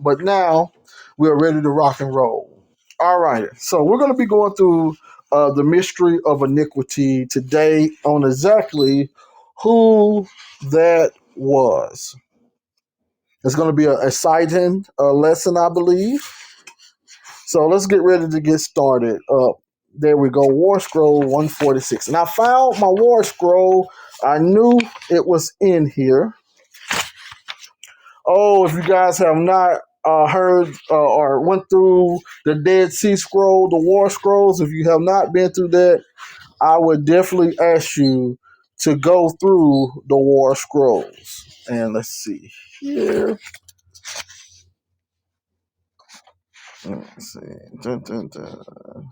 but now we're ready to rock and roll. All right, so we're going to be going through the mystery of iniquity today on exactly who that was. It's going to be a exciting lesson, I believe. So let's get ready to get started. There we go. War Scroll 146. And I found my War Scroll. I knew it was in here. Oh, if you guys have not heard or went through the Dead Sea Scroll, the War Scrolls, if you have not been through that, I would definitely ask you to go through the War Scrolls. And let's see here. Let's see. Dun, dun, dun.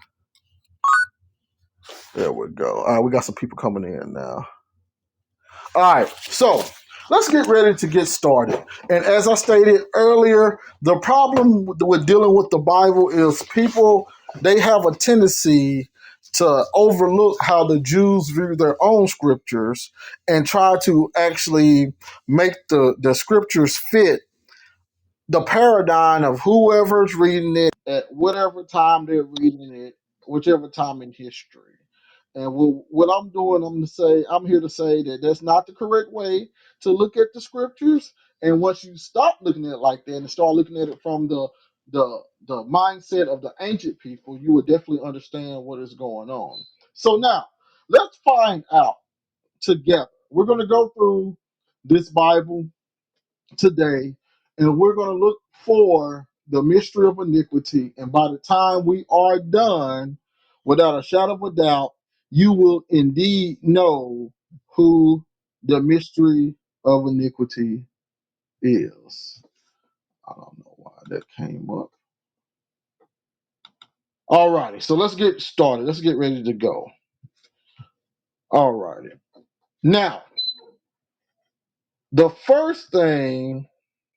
There we go. All right, we got some people coming in now. All right, so let's get ready to get started. And as I stated earlier, the problem with dealing with the Bible is people, they have a tendency to overlook how the Jews view their own scriptures and try to actually make the scriptures fit the paradigm of whoever's reading it at whatever time they're reading it, whichever time in history. And what I'm doing, I'm here to say that that's not the correct way to look at the scriptures. And once you stop looking at it like that and start looking at it from the mindset of the ancient people, you will definitely understand what is going on. So now let's find out together. We're going to go through this Bible today, and we're going to look for the mystery of iniquity. And by the time we are done, without a shadow of a doubt, you will indeed know who the mystery of iniquity is. I don't know why that came up. All righty, so let's get started. Let's get ready to go. All righty. Now, the first thing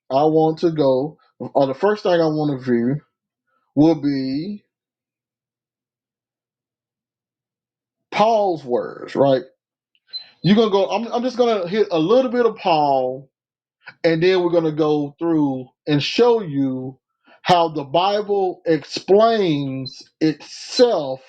I want to go, or the first thing I want to view, will be Paul's words, right? You're gonna go. I'm just gonna hit a little bit of Paul, and then we're gonna go through and show you how the Bible explains itself,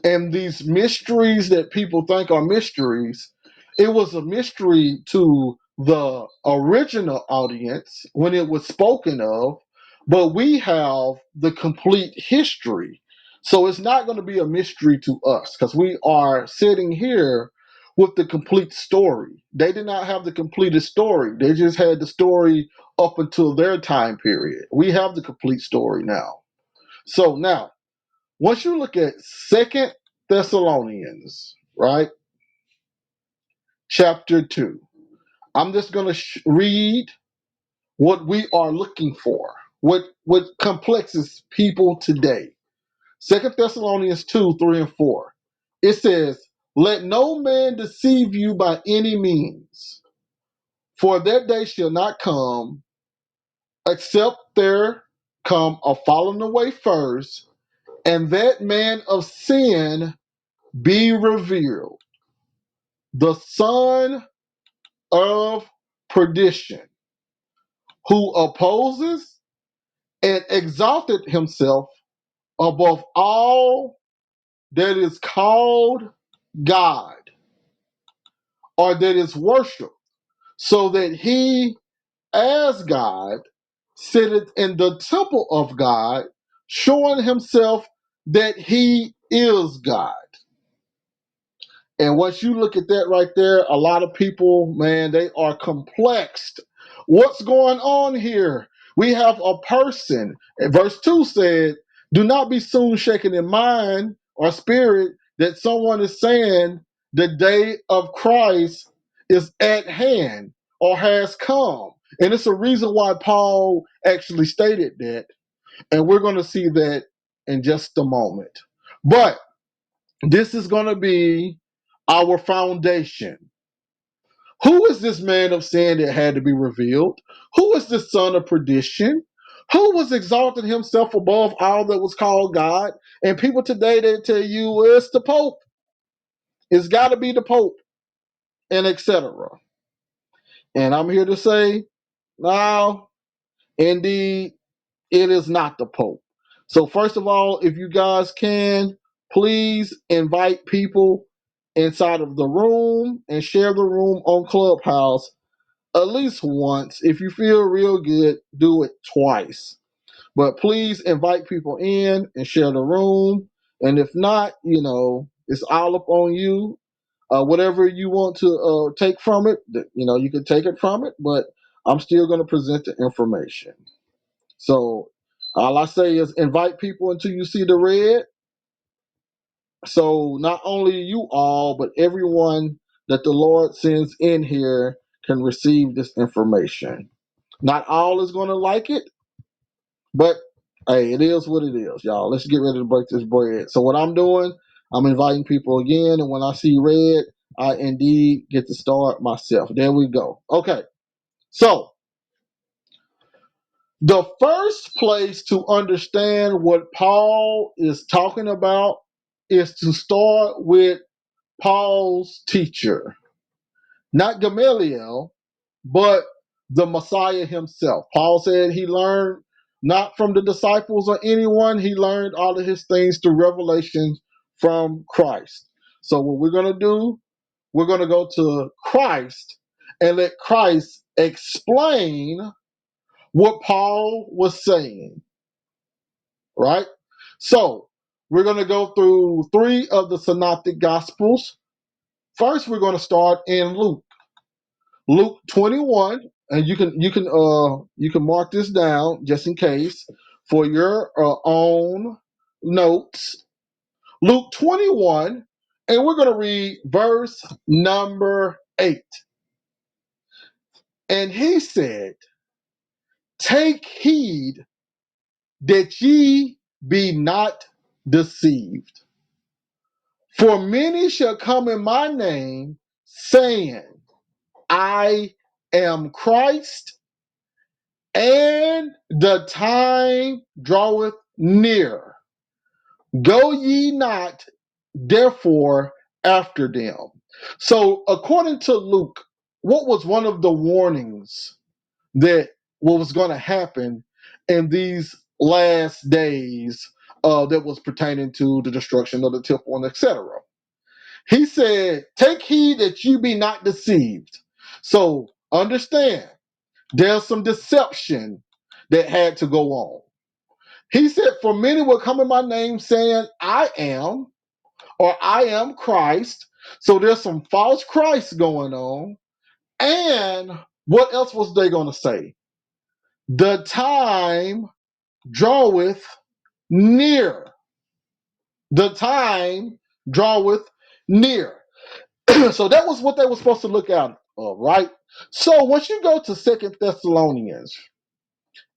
and these mysteries that people think are mysteries. It was a mystery to the original audience when it was spoken of, but we have the complete history. So it's not going to be a mystery to us because we are sitting here with the complete story. They did not have the completed story. They just had the story up until their time period. We have the complete story now. So now, once you look at Second Thessalonians, right, chapter 2, I'm just going to read what we are looking for, what complexes people today. Second Thessalonians 2, 3, and 4. It says, "Let no man deceive you by any means, for that day shall not come, except there come a falling away first, and that man of sin be revealed, the son of perdition, who opposes and exalted himself above all that is called God, or that is worshipped, so that he, as God, sitteth in the temple of God, showing himself that he is God." And once you look at that right there, a lot of people, man, they are complexed. What's going on here? We have a person. And verse 2 said, "Do not be soon shaken in mind or spirit that someone is saying the day of Christ is at hand or has come." And it's a reason why Paul actually stated that. And we're going to see that in just a moment. But this is going to be our foundation. Who is this man of sin that had to be revealed? Who is the son of perdition? Who was exalted himself above all that was called God? And people today, they tell you, well, it's the Pope. It's got to be the Pope, and etc. And I'm here to say, no, indeed, It is not the Pope. So first of all, if you guys can, please invite people inside of the room and share the room on Clubhouse at least once. If you feel real good, do it twice. But please invite people in and share the room. And if not, it's all up on you. Whatever you want to take from it, you can take it from it. But I'm still going to present the information. So all I say is invite people until you see the red. So not only you all, but everyone that the Lord sends in here can receive this information. Not all is going to like it, but hey, it is what it is, y'all. Let's get ready to break this bread. So what I'm doing, I'm inviting people again, and when I see red, I indeed get to start myself. There we go. Okay, so the first place to understand what Paul is talking about is to start with Paul's teacher, not Gamaliel, but the Messiah himself. Paul said he learned not from the disciples or anyone, he learned all of his things through revelation from Christ. So, what we're going to do, we're going to go to Christ and let Christ explain what Paul was saying, right? So, we're going to go through 3 of the synoptic gospels. First, we're going to start in Luke 21, and you can mark this down just in case for your own notes. Luke 21, and we're going to read verse number 8. And he said, "Take heed that ye be not deceived. For many shall come in my name, saying, I am Christ, and the time draweth near. Go ye not therefore after them." So, according to Luke, what was one of the warnings that what was going to happen in these last days that was pertaining to the destruction of the temple and etc.? He said, "Take heed that you be not deceived." So, understand, there's some deception that had to go on. He said, "For many will come in my name saying, I am, or I am Christ." So there's some false Christ going on. And what else was they going to say? The time draweth near. The time draweth near. So that was what they were supposed to look out of, right? So once you go to Second Thessalonians,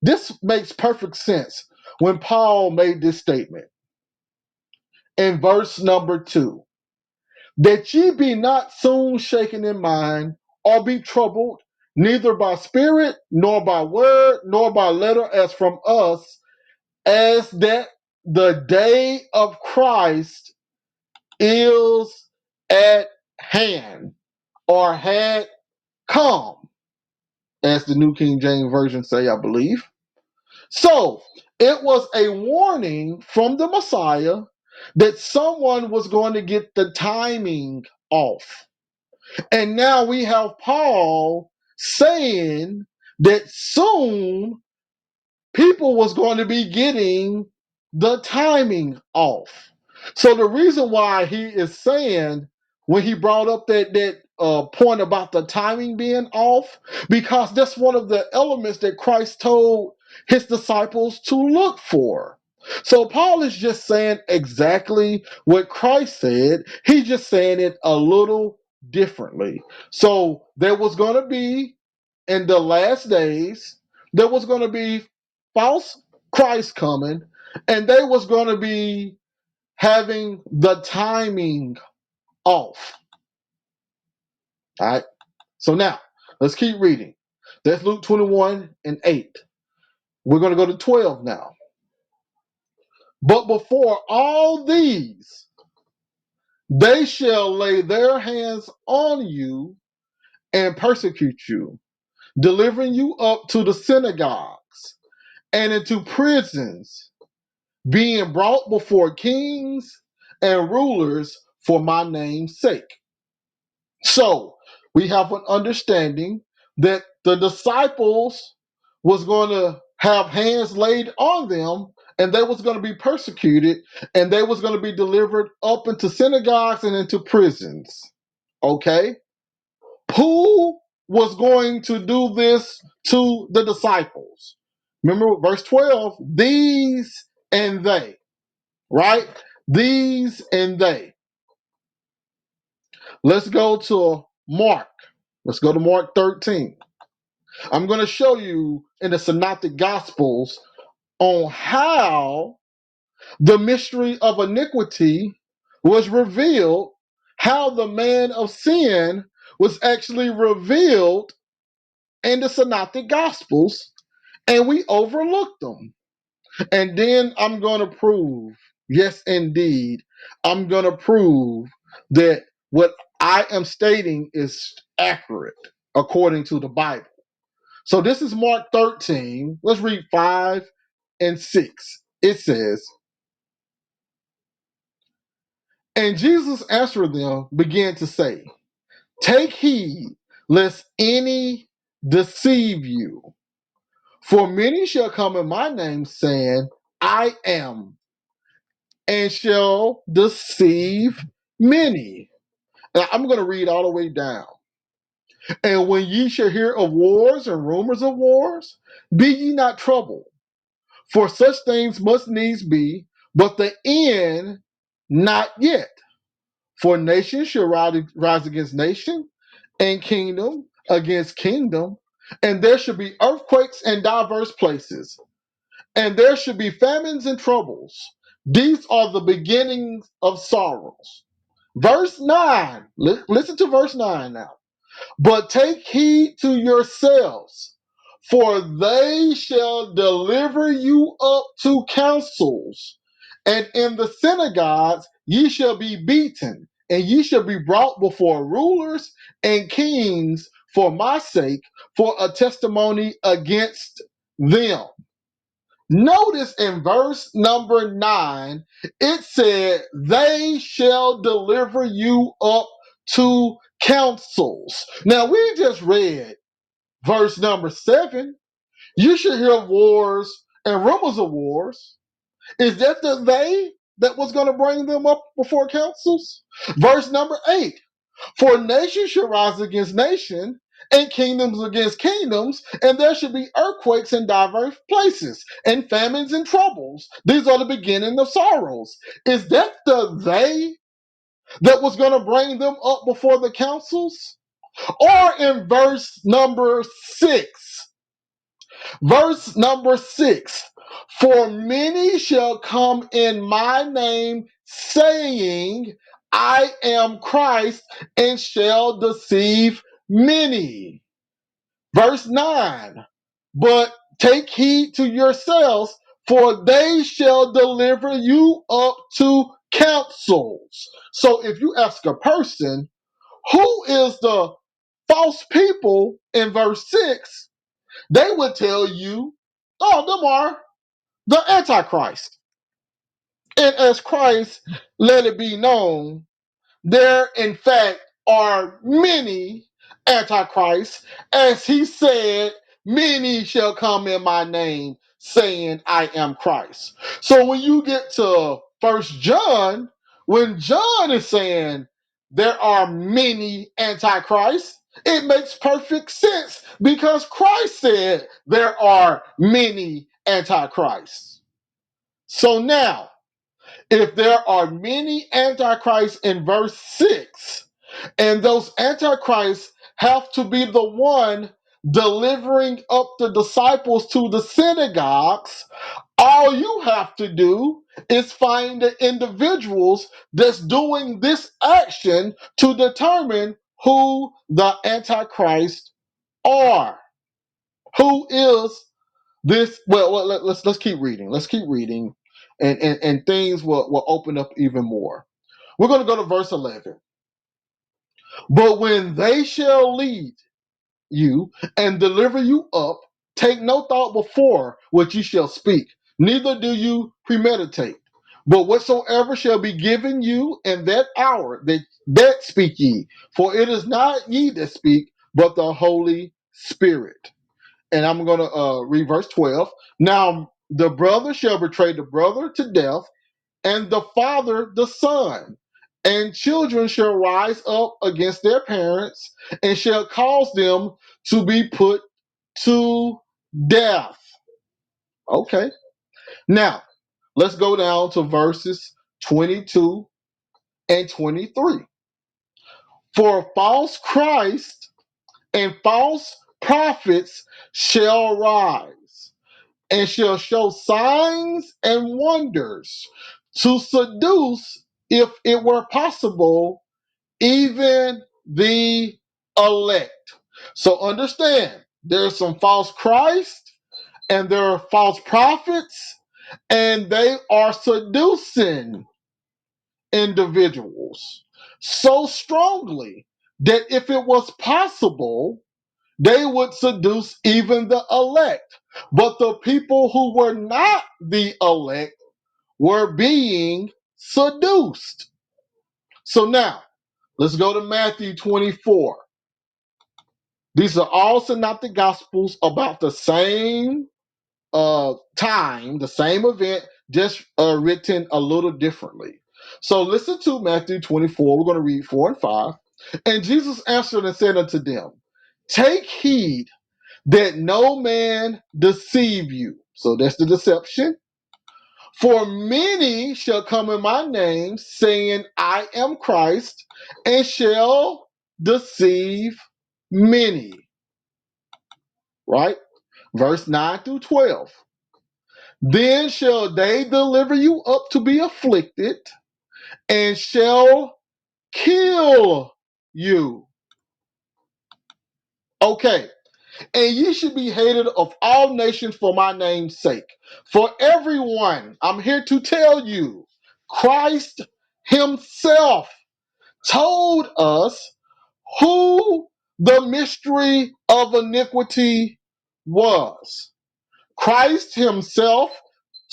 this makes perfect sense when Paul made this statement in verse number 2, that ye be not soon shaken in mind, or be troubled, neither by spirit, nor by word, nor by letter as from us, as that the day of Christ is at hand, or had come, as the New King James Version say, I believe. So it was a warning from the Messiah that someone was going to get the timing off. And now we have Paul saying that soon people was going to be getting the timing off. So the reason why he is saying, when he brought up that point about the timing being off, because that's one of the elements that Christ told his disciples to look for. So Paul is just saying exactly what Christ said. He's just saying it a little differently. So there was going to be, in the last days, there was going to be false Christ coming, and they was going to be having the timing off. All right. So now let's keep reading. That's Luke 21 and 8. We're going to go to 12 now. "But before all these, they shall lay their hands on you and persecute you, delivering you up to the synagogues and into prisons, being brought before kings and rulers for my name's sake. So we have an understanding that the disciples was going to have hands laid on them, and they was going to be persecuted, and they was going to be delivered up into synagogues and into prisons. Okay? Who was going to do this to the disciples? Remember verse 12, these and they, right? These and they. Let's go to Mark. Let's go to Mark 13. I'm going to show you in the Synoptic Gospels on how the mystery of iniquity was revealed, how the man of sin was actually revealed in the Synoptic Gospels, and we overlooked them. And then I'm going to prove, yes, indeed, I'm going to prove that what I am stating is accurate according to the Bible. So this is Mark 13. Let's read 5 and 6. It says, and Jesus answered them, began to say, take heed lest any deceive you. For many shall come in my name, saying, I am, and shall deceive many. Now, I'm going to read all the way down. And when ye shall hear of wars and rumors of wars, be ye not troubled, for such things must needs be, but the end not yet. For nation shall rise against nation, and kingdom against kingdom, and there shall be earthquakes in diverse places, and there should be famines and troubles. These are the beginnings of sorrows. Verse 9, listen to verse 9 now. But take heed to yourselves, for they shall deliver you up to councils, and in the synagogues ye shall be beaten, and ye shall be brought before rulers and kings for my sake, for a testimony against them. Notice in verse number 9, it said, they shall deliver you up to councils. Now, we just read verse number 7. You should hear of wars and rumors of wars. Is that the they that was going to bring them up before councils? Verse number 8. For nation shall rise against nation, and kingdoms against kingdoms, and there should be earthquakes in diverse places, and famines and troubles. These are the beginning of sorrows. Is that the they that was going to bring them up before the councils? Or in verse number 6, verse number 6, for many shall come in my name, saying, I am Christ, and shall deceive many. Verse 9, but take heed to yourselves, for they shall deliver you up to councils. So if you ask a person, who is the false people in verse 6, they would tell you, oh, them are the Antichrist. And as Christ let it be known, there in fact are many Antichrists, as he said, many shall come in my name, saying, I am Christ. So when you get to First John, when John is saying there are many Antichrists, it makes perfect sense because Christ said there are many Antichrists. So now, if there are many Antichrists in verse 6, and those Antichrists have to be the one delivering up the disciples to the synagogues, all you have to do is find the individuals that's doing this action to determine who the Antichrist are. Who is this? Well, let's keep reading. Let's keep reading, and things will open up even more. We're going to go to verse 11. But when they shall lead you and deliver you up take no thought before what ye shall speak, neither do you premeditate. But whatsoever shall be given you in that hour, that speak ye. For it is not ye that speak, but the Holy Spirit. And I'm going to read verse 12. Now the brother shall betray the brother to death, and the father the son. And children shall rise up against their parents, and shall cause them to be put to death. Okay. Now, let's go down to verses 22 and 23. For false Christ and false prophets shall rise, and shall show signs and wonders, to seduce, if it were possible, even the elect. So understand, there's some false Christ and there are false prophets, and they are seducing individuals so strongly that if it was possible, they would seduce even the elect. But the people who were not the elect were being seduced. So now, let's go to Matthew 24. These are all synoptic gospels about the same time, the same event, just written a little differently. So listen to Matthew 24. We're going to read 4 and 5. And Jesus answered and said unto them, take heed that no man deceive you. So that's the deception. For many shall come in my name, saying, I am Christ, and shall deceive many. Right? Verse 9 through 12. Then shall they deliver you up to be afflicted, and shall kill you. Okay. And ye should be hated of all nations for my name's sake. For everyone, I'm here to tell you, Christ himself told us who the mystery of iniquity was. Christ himself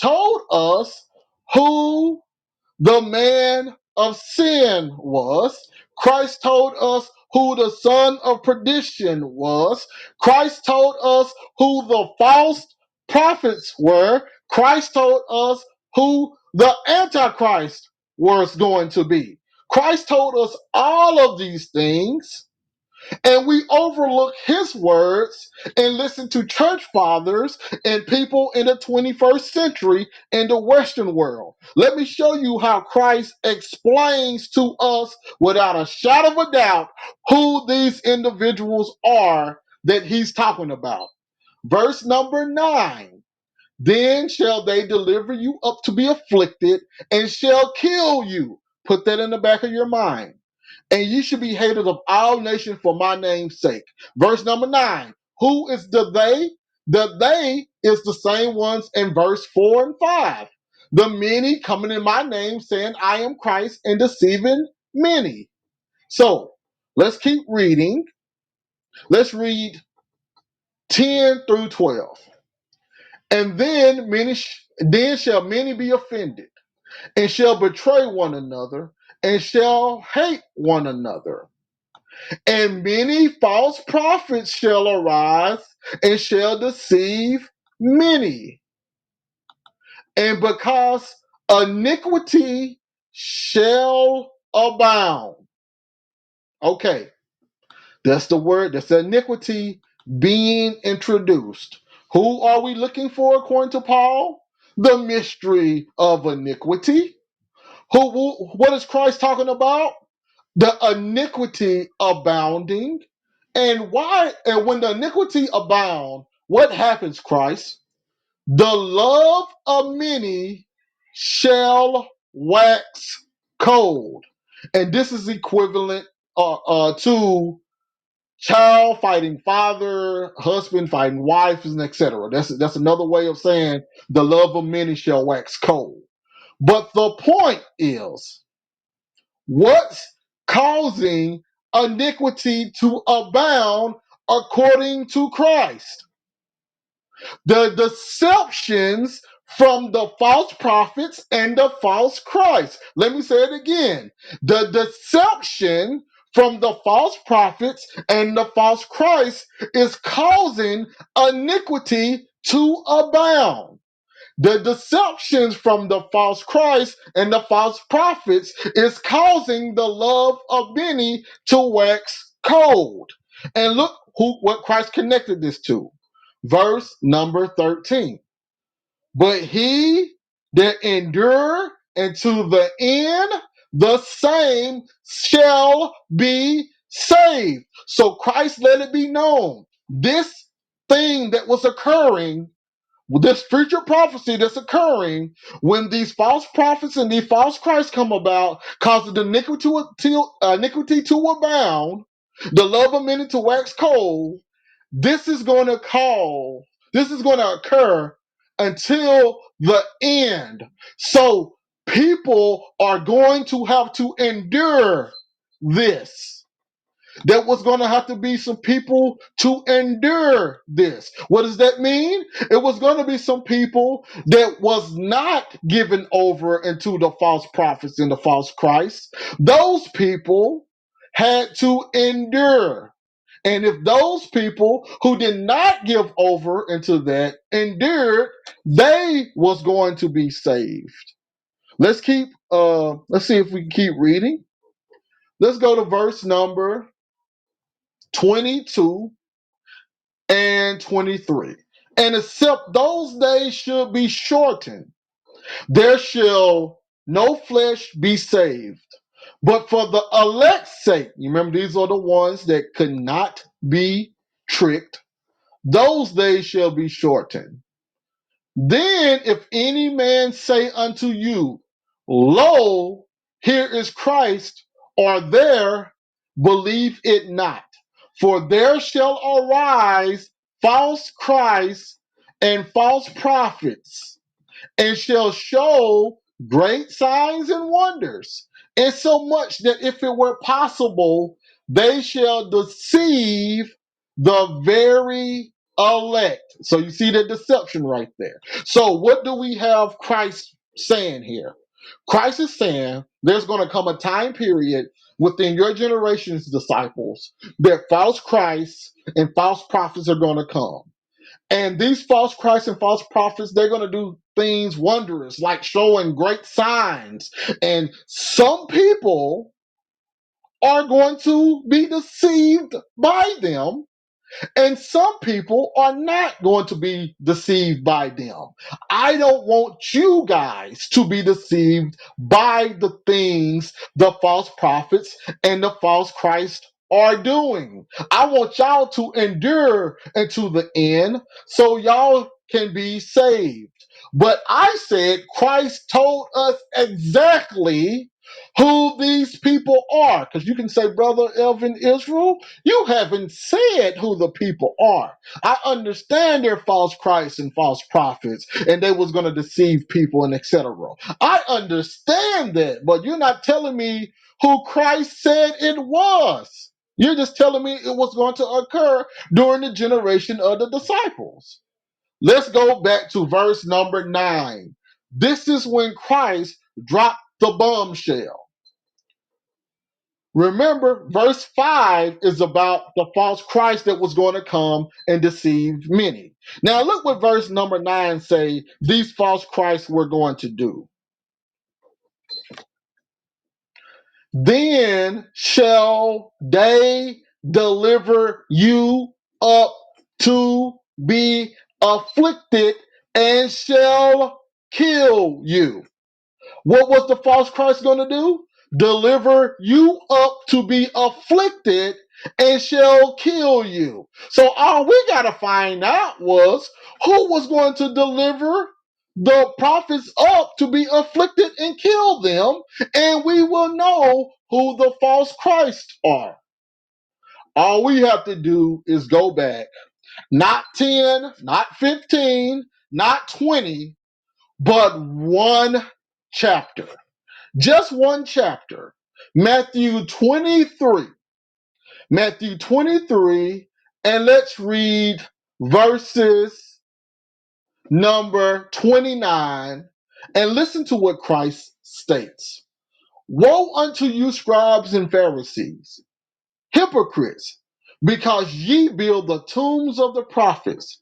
told us who the man of sin was. Christ told us who the son of perdition was. Christ told us who the false prophets were. Christ told us who the Antichrist was going to be. Christ told us all of these things, and we overlook his words and listen to church fathers and people in the 21st century in the Western world. Let me show you how Christ explains to us without a shadow of a doubt who these individuals are that he's talking about. Verse number 9. Then shall they deliver you up to be afflicted, and shall kill you. Put that in the back of your mind. And ye should be hated of all nations for my name's sake. Verse number 9. Who is the they? The they is the same ones in verse 4 and 5. The many coming in my name, saying, I am Christ, and deceiving many. So let's keep reading. Let's read 10 through 12. And then shall many be offended, and shall betray one another, and shall hate one another. And many false prophets shall arise, and shall deceive many. And because iniquity shall abound. Okay, that's the word, that's iniquity being introduced. Who are we looking for according to Paul? The mystery of iniquity. What is Christ talking about? The iniquity abounding. And why? And when the iniquity abound, what happens, Christ? The love of many shall wax cold. And this is equivalent to child fighting father, husband fighting wife, and etc. That's another way of saying the love of many shall wax cold. But the point is, what's causing iniquity to abound according to Christ? The deceptions from the false prophets and the false Christ. Let me say it again. The deception from the false prophets and the false Christ is causing iniquity to abound. The deceptions from the false Christ and the false prophets is causing the love of many to wax cold. And look what Christ connected this to. Verse number 13. But he that endure unto the end, the same shall be saved. So Christ let it be known. This thing that was occurring, this future prophecy that's occurring when these false prophets and these false Christs come about, causing iniquity to abound, the love of many to wax cold. This is going to occur until the end. So people are going to have to endure this. There was going to have to be some people to endure this. What does that mean? It was going to be some people that was not given over into the false prophets and the false Christ. Those people had to endure. And if those people who did not give over into that endured, they was going to be saved. Let's see if we can keep reading. Let's go to verse number 22 and 23. And except those days should be shortened, there shall no flesh be saved. But for the elect's sake, you remember these are the ones that could not be tricked, those days shall be shortened. Then if any man say unto you, Lo, here is Christ, or there, believe it not. For there shall arise false Christs and false prophets, and shall show great signs and wonders, insomuch that if it were possible, they shall deceive the very elect. So you see the deception right there. So what do we have Christ saying here? Christ is saying there's going to come a time period within your generation's disciples that false Christs and false prophets are going to come. And these false Christs and false prophets, they're going to do things wondrous, like showing great signs. And some people are going to be deceived by them, and some people are not going to be deceived by them. I don't want you guys to be deceived by the things the false prophets and the false Christ are doing. I want y'all to endure until the end so y'all can be saved. But I said Christ told us exactly who these people are. Because you can say, Brother Elvin Israel, you haven't said who the people are. I understand they're false Christs and false prophets, and they was going to deceive people and etc. I understand that, but you're not telling me who Christ said it was. You're just telling me it was going to occur during the generation of the disciples. Let's go back to verse number 9. This is when Christ dropped the bombshell. Remember, verse 5 is about the false Christ that was going to come and deceive many. Now look what verse number 9 say these false Christs were going to do. Then shall they deliver you up to be afflicted and shall kill you. What was the false Christ going to do? Deliver you up to be afflicted and shall kill you. So all we got to find out was who was going to deliver the prophets up to be afflicted and kill them, and we will know who the false Christs are. All we have to do is go back, not 10, not 15, not 20, but one chapter. Just one chapter. Matthew 23. Matthew 23, and let's read verses number 29, and listen to what Christ states. Woe unto you, scribes and Pharisees, hypocrites, because ye build the tombs of the prophets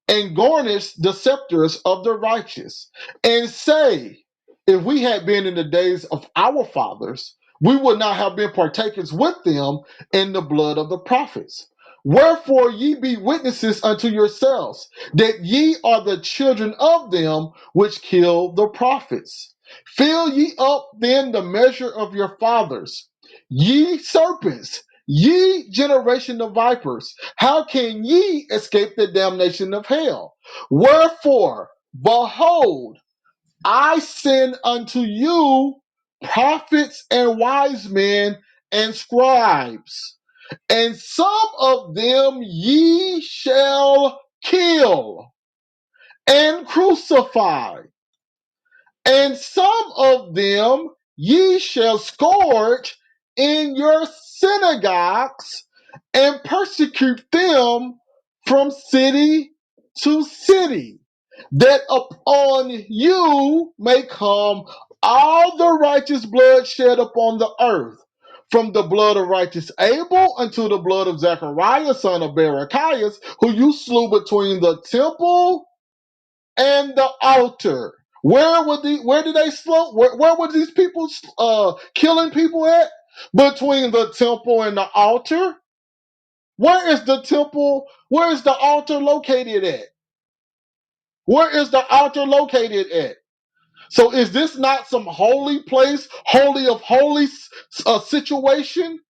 and garnish the scepters of the righteous, and say, if we had been in the days of our fathers, we would not have been partakers with them in the blood of the prophets. Wherefore ye be witnesses unto yourselves, that ye are the children of them which killed the prophets. Fill ye up then the measure of your fathers, ye serpents, ye generation of vipers. How can ye escape the damnation of hell? Wherefore, behold, I send unto you prophets and wise men and scribes, and some of them ye shall kill and crucify, and some of them ye shall scourge in your synagogues and persecute them from city to city, that upon you may come all the righteous blood shed upon the earth, from the blood of righteous Abel unto the blood of Zechariah, son of Berechias, who you slew between the temple and the altar. Where did they slow? Where were these people killing people at? Between the temple and the altar. Where is the temple? Where is the altar located at? Where is the altar located at? So is this not some holy place, holy of holies situation?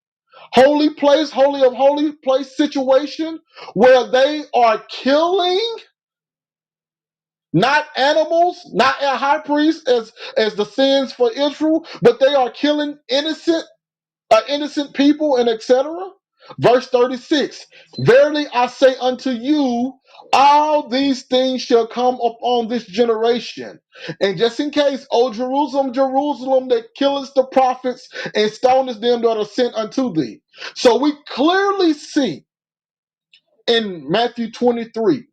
Holy place, holy of holy place situation where they are killing not animals, not a high priest as the sins for Israel, but they are killing innocent people and etc. Verse 36, verily I say unto you, all these things shall come upon this generation. And just in case, O Jerusalem, Jerusalem, that killest the prophets and stonest them that are sent unto thee. So we clearly see in Matthew 23,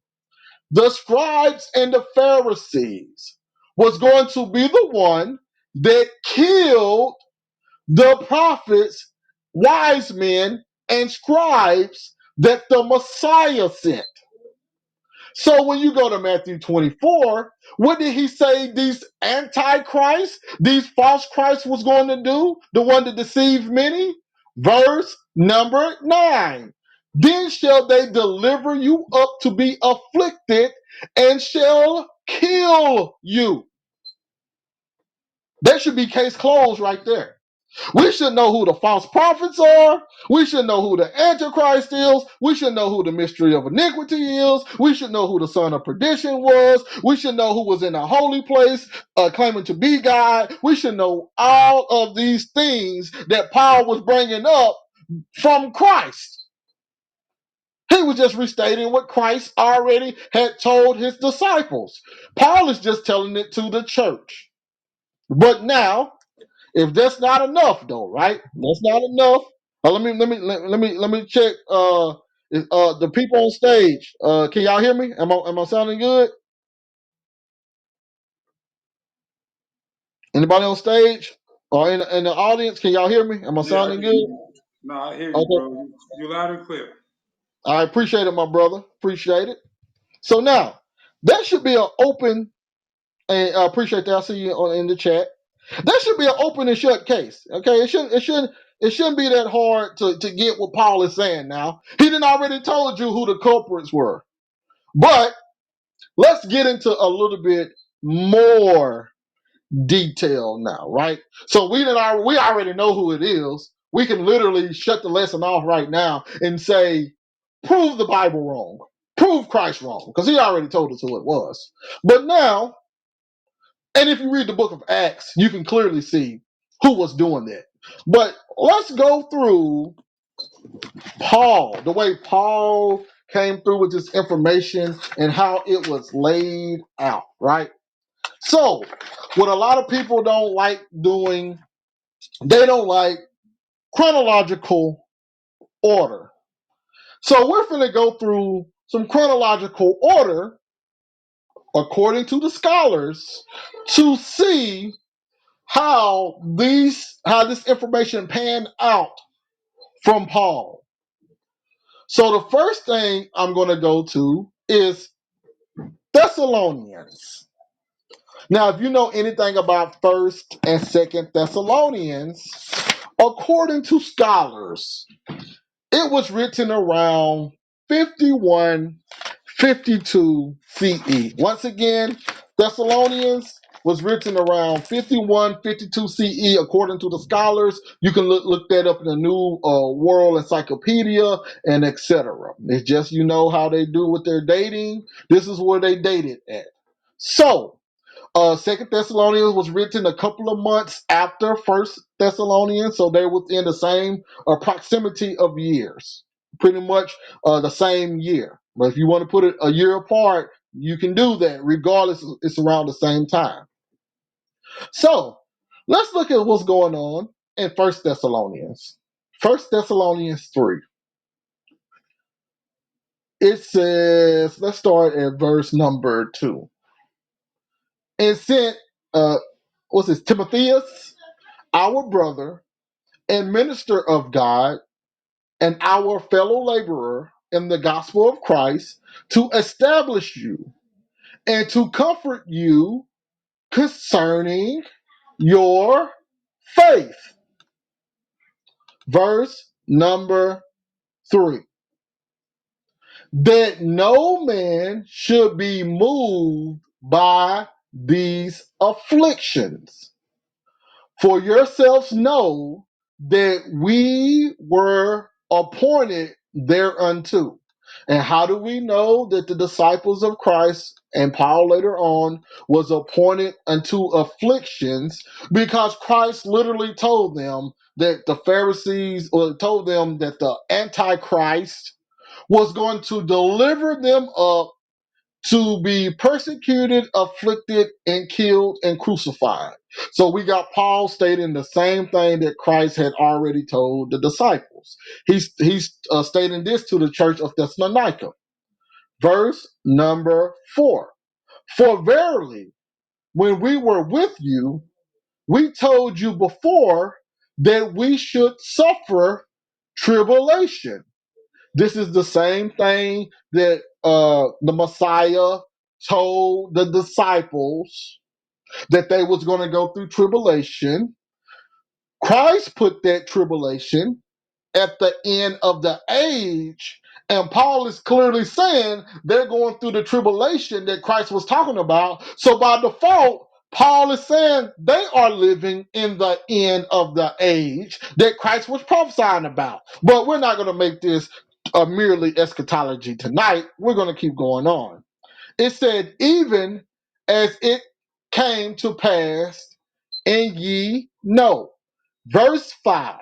the scribes and the Pharisees was going to be the one that killed the prophets, wise men, and scribes that the Messiah sent. So when you go to Matthew 24, what did he say these antichrists, these false Christs was going to do? The one that deceived many? Verse number 9. Then shall they deliver you up to be afflicted and shall kill you. That should be case closed right there. We should know who the false prophets are. We should know who the Antichrist is. We should know who the mystery of iniquity is. We should know who the son of perdition was. We should know who was in a holy place claiming to be God. We should know all of these things that Paul was bringing up from Christ. He was just restating what Christ already had told his disciples. Paul is just telling it to the church. But now, if that's not enough, though, right? That's not enough. Let me check. The people on stage. Can y'all hear me? Am I sounding good? Anybody on stage or in the audience? Can y'all hear me? Am I Yeah, I sounding can good? hear you. No, I hear you, Okay. bro. You loud and clear. I appreciate it, my brother. Appreciate it. So now that should be an open. And I appreciate that. I see you in the chat. That should be an open and shut case. Okay, it shouldn't be that hard to get what Paul is saying now. He didn't already told you who the culprits were. But let's get into a little bit more detail now, right? So we already know who it is. We can literally shut the lesson off right now and say, prove the Bible wrong. Prove Christ wrong, because he already told us who it was. But now, and if you read the book of Acts, you can clearly see who was doing that. But let's go through Paul, the way Paul came through with this information and how it was laid out, right? So, what a lot of people don't like doing, they don't like chronological order. So, we're going to go through some chronological order according to the scholars, to see how this information panned out from Paul. So the first thing I'm going to go to is Thessalonians. Now, if you know anything about First and Second Thessalonians, according to scholars, it was written around 5152 CE. Once again, Thessalonians was written around 5152 CE according to the scholars. You can look that up in the New World Encyclopedia and etc. It's just you know how they do with their dating. This is where they dated at. So, Second Thessalonians was written a couple of months after First Thessalonians, so they're within the same proximity of years, pretty much the same year. But if you want to put it a year apart, you can do that. Regardless, it's around the same time. So let's look at what's going on in First Thessalonians. First Thessalonians 3. It says, let's start at verse number 2. And sent, what's this, Timotheus, our brother and minister of God, and our fellow laborer in the gospel of Christ, to establish you and to comfort you concerning your faith. Verse number 3. That no man should be moved by these afflictions. For yourselves know that we were appointed thereunto. And how do we know that the disciples of Christ and Paul later on was appointed unto afflictions? Because Christ literally told them that the Pharisees, or told them that the Antichrist was going to deliver them up to be persecuted, afflicted, and killed and crucified. So we got Paul stating the same thing that Christ had already told the disciples. He's stating this to the church of Thessalonica. Verse number 4. For verily, when we were with you, we told you before that we should suffer tribulation. This is the same thing that the Messiah told the disciples, that they was going to go through tribulation. Christ put that tribulation at the end of the age, and Paul is clearly saying they're going through the tribulation that Christ was talking about. So by default, Paul is saying they are living in the end of the age that Christ was prophesying about. But we're not going to make this a merely eschatology tonight. We're going to keep going on. It said, even as it came to pass, and ye know. Verse 5.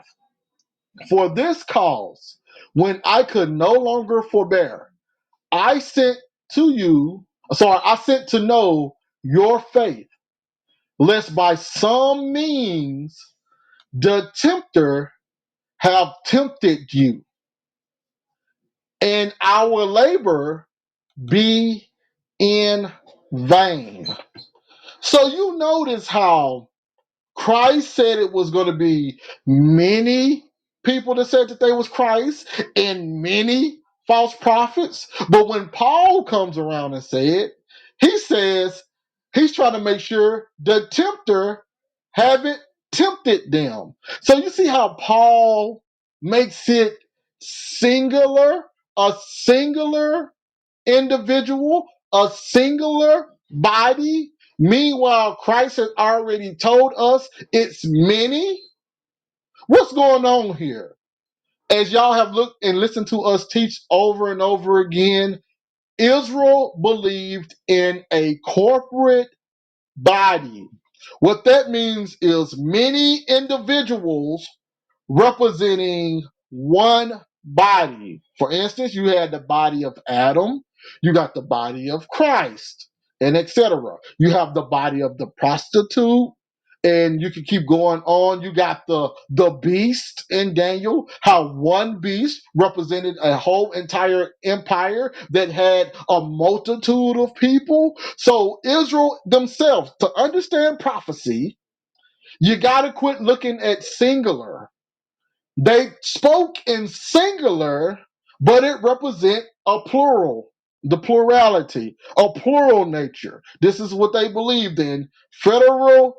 For this cause, when I could no longer forbear, I sent I sent to know your faith, lest by some means the tempter have tempted you, and our labor be in vain. So you notice how Christ said it was going to be many people that said that they was Christ and many false prophets. But when Paul comes around and said, he says he's trying to make sure the tempter haven't tempted them. So you see how Paul makes it singular, a singular individual, a singular body. Meanwhile, Christ has already told us it's many. What's going on here? As y'all have looked and listened to us teach over and over again, Israel believed in a corporate body. What that means is many individuals representing one body. For instance, you had the body of Adam, you got the body of Christ, and etc. You have the body of the prostitute, and you can keep going on. You got the beast in Daniel, how one beast represented a whole entire empire that had a multitude of people. So Israel themselves, to understand prophecy, you got to quit looking at singular. They spoke in singular, but it represents a plural, the plurality, a plural nature. This is what they believed in. A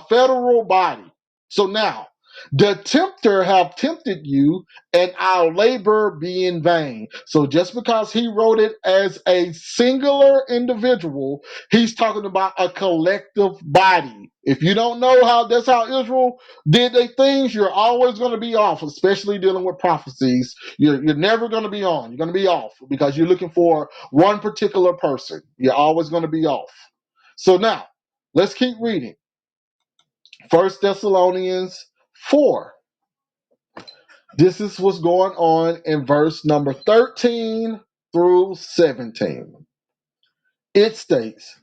federal body. So now, the tempter have tempted you, and our labor be in vain. So just because he wrote it as a singular individual, he's talking about a collective body. If you don't know how that's how Israel did they things, you're always going to be off, especially dealing with prophecies. You're never going to be on. You're going to be off because you're looking for one particular person. You're always going to be off. So now, let's keep reading. 1 Thessalonians 4. This is what's going on in verse number 13 through 17. It states,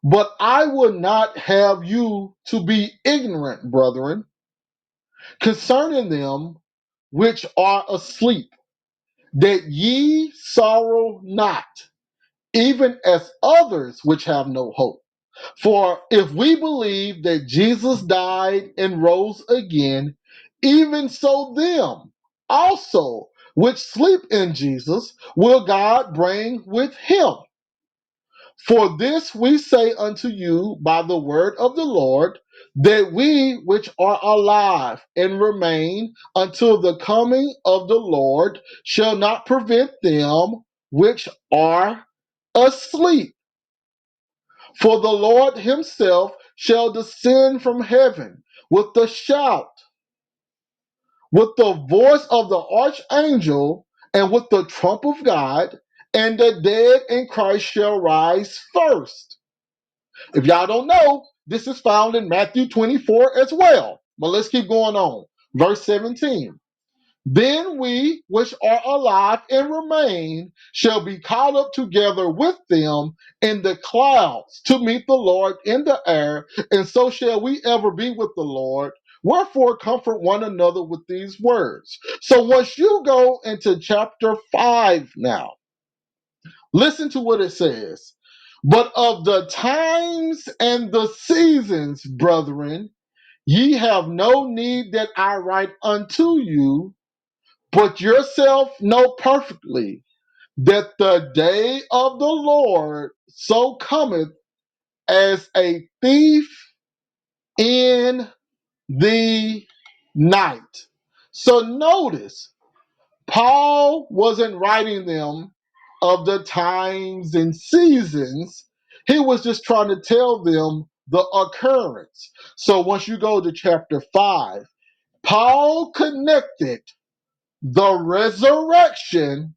"But I would not have you to be ignorant, brethren, concerning them which are asleep, that ye sorrow not, even as others which have no hope. For if we believe that Jesus died and rose again, even so them also which sleep in Jesus will God bring with him. For this we say unto you by the word of the Lord, that we which are alive and remain until the coming of the Lord shall not prevent them which are asleep. For the Lord himself shall descend from heaven with a shout, with the voice of the archangel, and with the trump of God, and the dead in Christ shall rise first. If y'all don't know, this is found in Matthew 24 as well. But let's keep going on. Verse 17. Then we which are alive and remain shall be caught up together with them in the clouds to meet the Lord in the air, and so shall we ever be with the Lord. Wherefore comfort one another with these words. So once you go into chapter 5 now, listen to what it says. But of the times and the seasons, brethren, ye have no need that I write unto you, but yourself know perfectly that the day of the Lord so cometh as a thief in the night. So notice, Paul wasn't writing them of the times and seasons. He was just trying to tell them the occurrence. So once you go to chapter 5, Paul connected the resurrection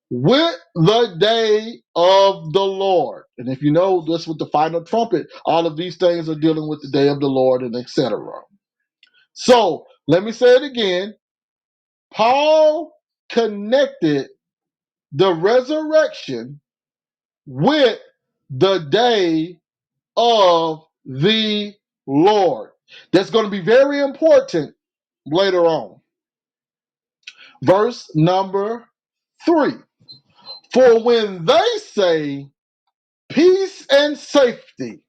with the day of the Lord. And if you know this with the final trumpet, all of these things are dealing with the day of the Lord and etc. So let me say it again. Paul connected the resurrection with the day of the Lord. That's going to be very important later on. Verse number 3. For when they say peace and safety,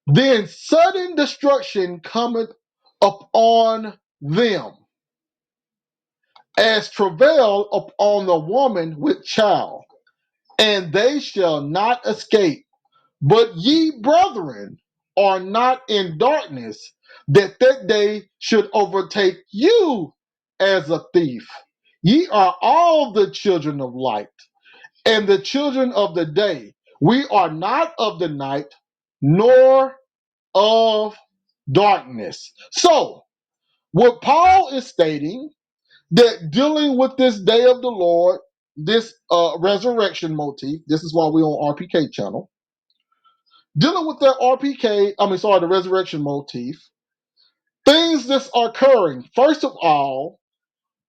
then sudden destruction cometh upon them, as travail upon the woman with child, and they shall not escape. But ye, brethren, are not in darkness, that that day should overtake you as a thief. Ye are all the children of light and the children of the day. We are not of the night, nor of darkness. So, what Paul is stating, that dealing with this day of the Lord, this resurrection motif, this is why we're on RPK channel, dealing with that the resurrection motif, things that's occurring. First of all,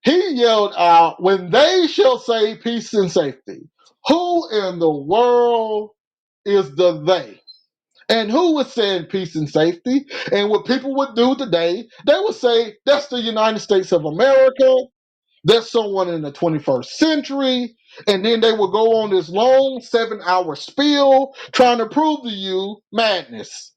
he yelled out, when they shall say peace and safety. Who in the world is the they. And who was saying peace and safety? And what people would do today, they would say that's the United States of America. That's someone in the 21st century. And then they would go on this long 7-hour spiel trying to prove to you madness.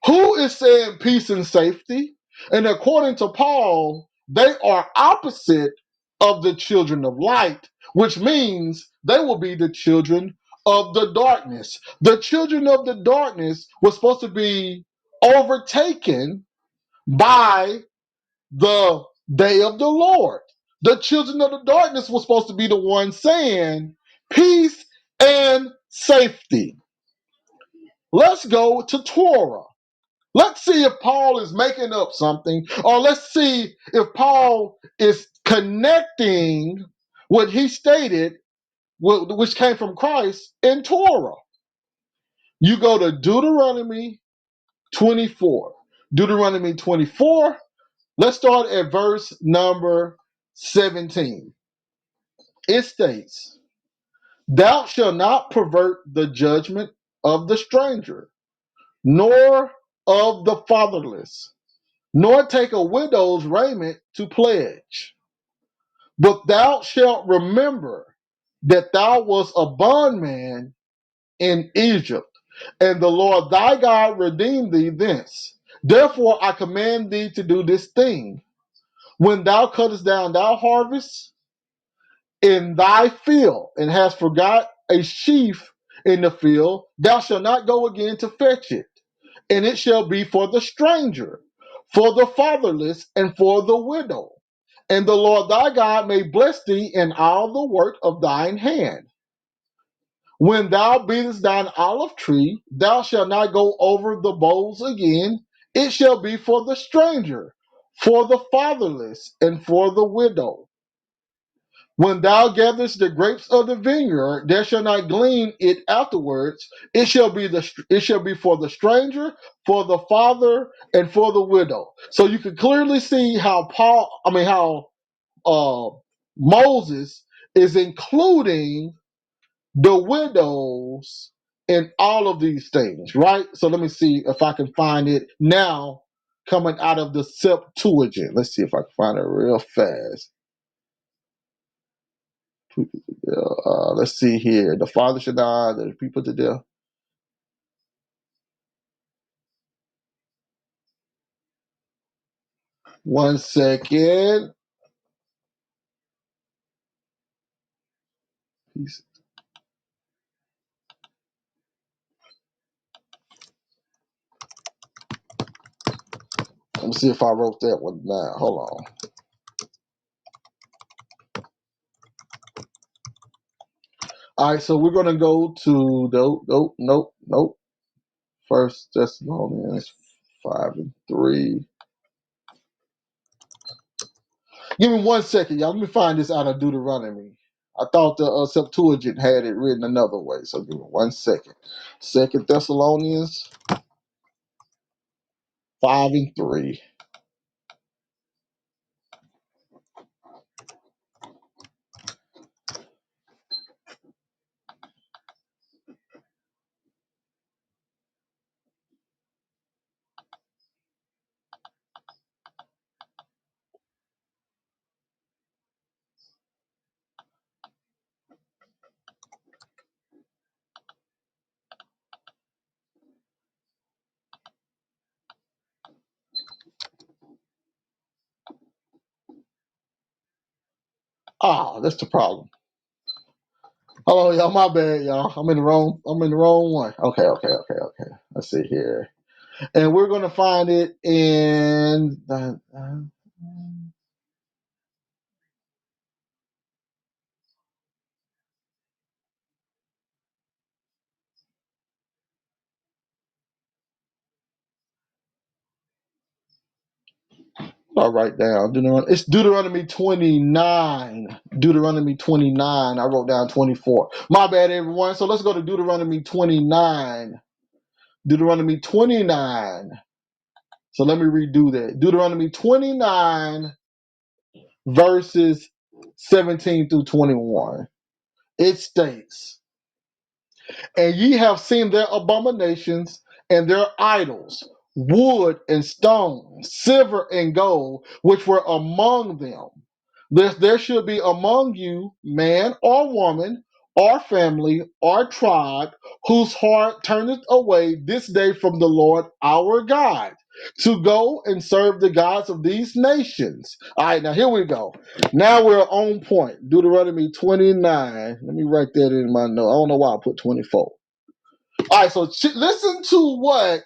Who is saying peace and safety? And according to Paul, they are opposite of the children of light, which means they will be the children of the darkness. The children of the darkness were supposed to be overtaken by the day of the Lord. The children of the darkness were supposed to be the ones saying peace and safety. Let's go to Torah. Let's see if Paul is making up something, or let's see if Paul is connecting what he stated, which came from Christ, in Torah. You go to Deuteronomy 24. Deuteronomy 24, let's start at verse number 17. It states, "Thou shalt not pervert the judgment of the stranger, nor of the fatherless, nor take a widow's raiment to pledge. But thou shalt remember that thou wast a bondman in Egypt, and the Lord thy God redeemed thee thence. Therefore I command thee to do this thing. When thou cuttest down thy harvest in thy field, and hast forgot a sheaf in the field, thou shalt not go again to fetch it. And it shall be for the stranger, for the fatherless, and for the widow. And the Lord thy God may bless thee in all the work of thine hand. When thou beatest thine olive tree, thou shalt not go over the boughs again. It shall be for the stranger, for the fatherless, and for the widow. When thou gatherest the grapes of the vineyard, there shall not glean it afterwards. It shall be for the stranger, for the father, and for the widow. So you can clearly see how Moses is including the widows in all of these things, right? So let me see if I can find it now, coming out of the Septuagint. Let's see if I can find it real fast. Let's see here. The father should die, the people to death. One second. Let me see if I wrote that one down. Hold on. All right, so we're gonna go to nope. First Thessalonians 5:3. Give me 1 second, y'all. Let me find this out of Deuteronomy. I thought the Septuagint had it written another way, so give me 1 second. Second Thessalonians 5:3. That's the problem. Hello, y'all. My bad, y'all. I'm in the wrong one. Okay. Let's see here, and we're gonna find it in I'll write down. It's Deuteronomy 29. Deuteronomy 29. I wrote down 24. My bad, everyone. So let's go to Deuteronomy 29. Deuteronomy 29. So let me redo that. Deuteronomy 29, verses 17 through 21. It states, And ye have seen their abominations and their idols, wood and stone, silver and gold, which were among them. Lest there should be among you man or woman, or family, or tribe, whose heart turneth away this day from the Lord our God, to go and serve the gods of these nations. All right, now here we go. Now we're on point. Deuteronomy 29. Let me write that in my note. I don't know why I put 24. All right, so listen to